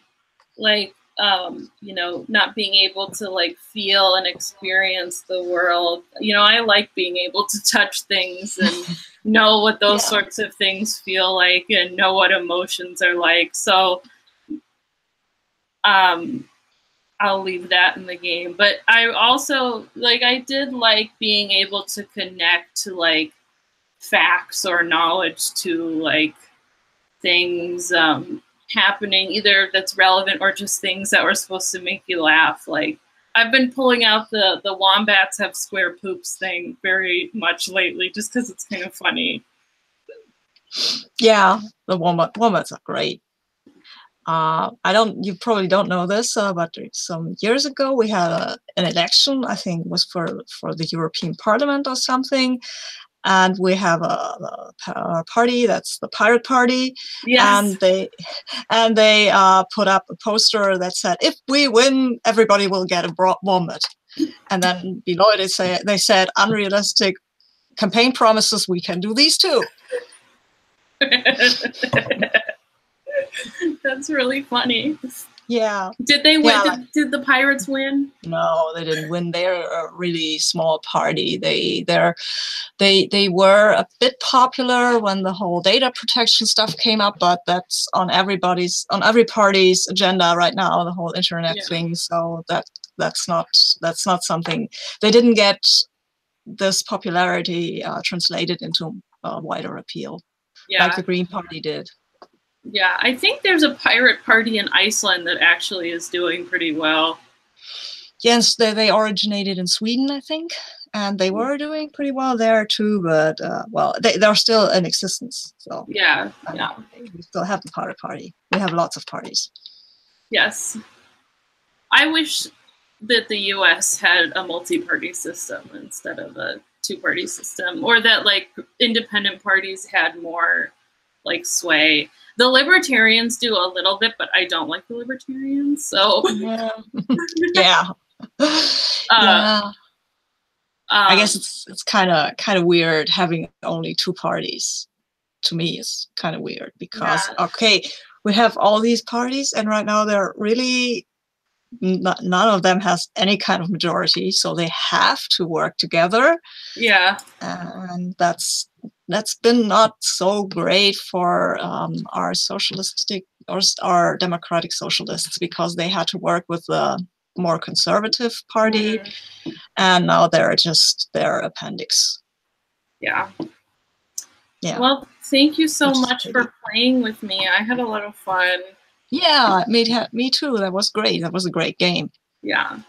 like, not being able to like feel and experience the world. I like being able to touch things and know what those sorts of things feel like and know what emotions are like. So, I'll leave that in the game. But I also, I did like being able to connect to like facts or knowledge to like things happening, either that's relevant or just things that were supposed to make you laugh. Like, I've been pulling out the wombats have square poops thing very much lately, just because it's kind of funny. Yeah, the wombats are great. You probably don't know this, but some years ago we had an election. I think it was for the European Parliament or something. And we have a party, that's the Pirate Party. Yes. And they put up a poster that said, "If we win, everybody will get a wombat." And then below it, they said, "Unrealistic campaign promises, we can do these too." That's really funny. Yeah. Did they win? Did the Pirates win? No, they didn't win. They're a really small party. They were a bit popular when the whole data protection stuff came up, but that's on every party's agenda right now, the whole internet thing. So that's not something. They didn't get this popularity translated into a wider appeal, like the Green Party did. Yeah, I think there's a pirate party in Iceland that actually is doing pretty well. Yes, they originated in Sweden, I think, and they were doing pretty well there too. But well, they're still in existence. So yeah. we still have the party. We have lots of parties. Yes. I wish that the US had a multi-party system instead of a two-party system, or that like independent parties had more like sway. The libertarians do a little bit, but I don't like the libertarians. So yeah. Yeah. Yeah. I guess it's kind of weird having only two parties. To me, is kind of weird because okay, we have all these parties, and right now they're really none of them has any kind of majority, so they have to work together. Yeah, and that's been not so great for our socialistic or our democratic socialists, because they had to work with the more conservative party, and now they're just their appendix. Yeah. Yeah. Well, thank you so much for playing with me. I had a lot of fun. Yeah, me too. That was great. That was a great game. Yeah.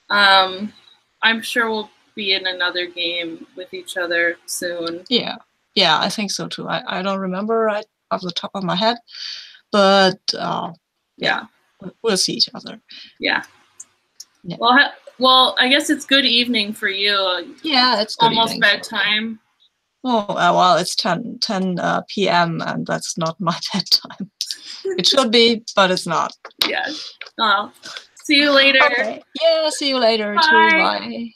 I'm sure we'll be in another game with each other soon. Yeah. Yeah, I think so too. I don't remember right off the top of my head, but yeah, we'll see each other. Yeah. Well, I guess it's good evening for you. Yeah, it's almost bedtime. Oh, well, it's 10 p.m. and that's not my bedtime. It should be, but it's not. Yeah. Oh, see you later. Okay. Yeah, see you later. Bye. Too. Bye.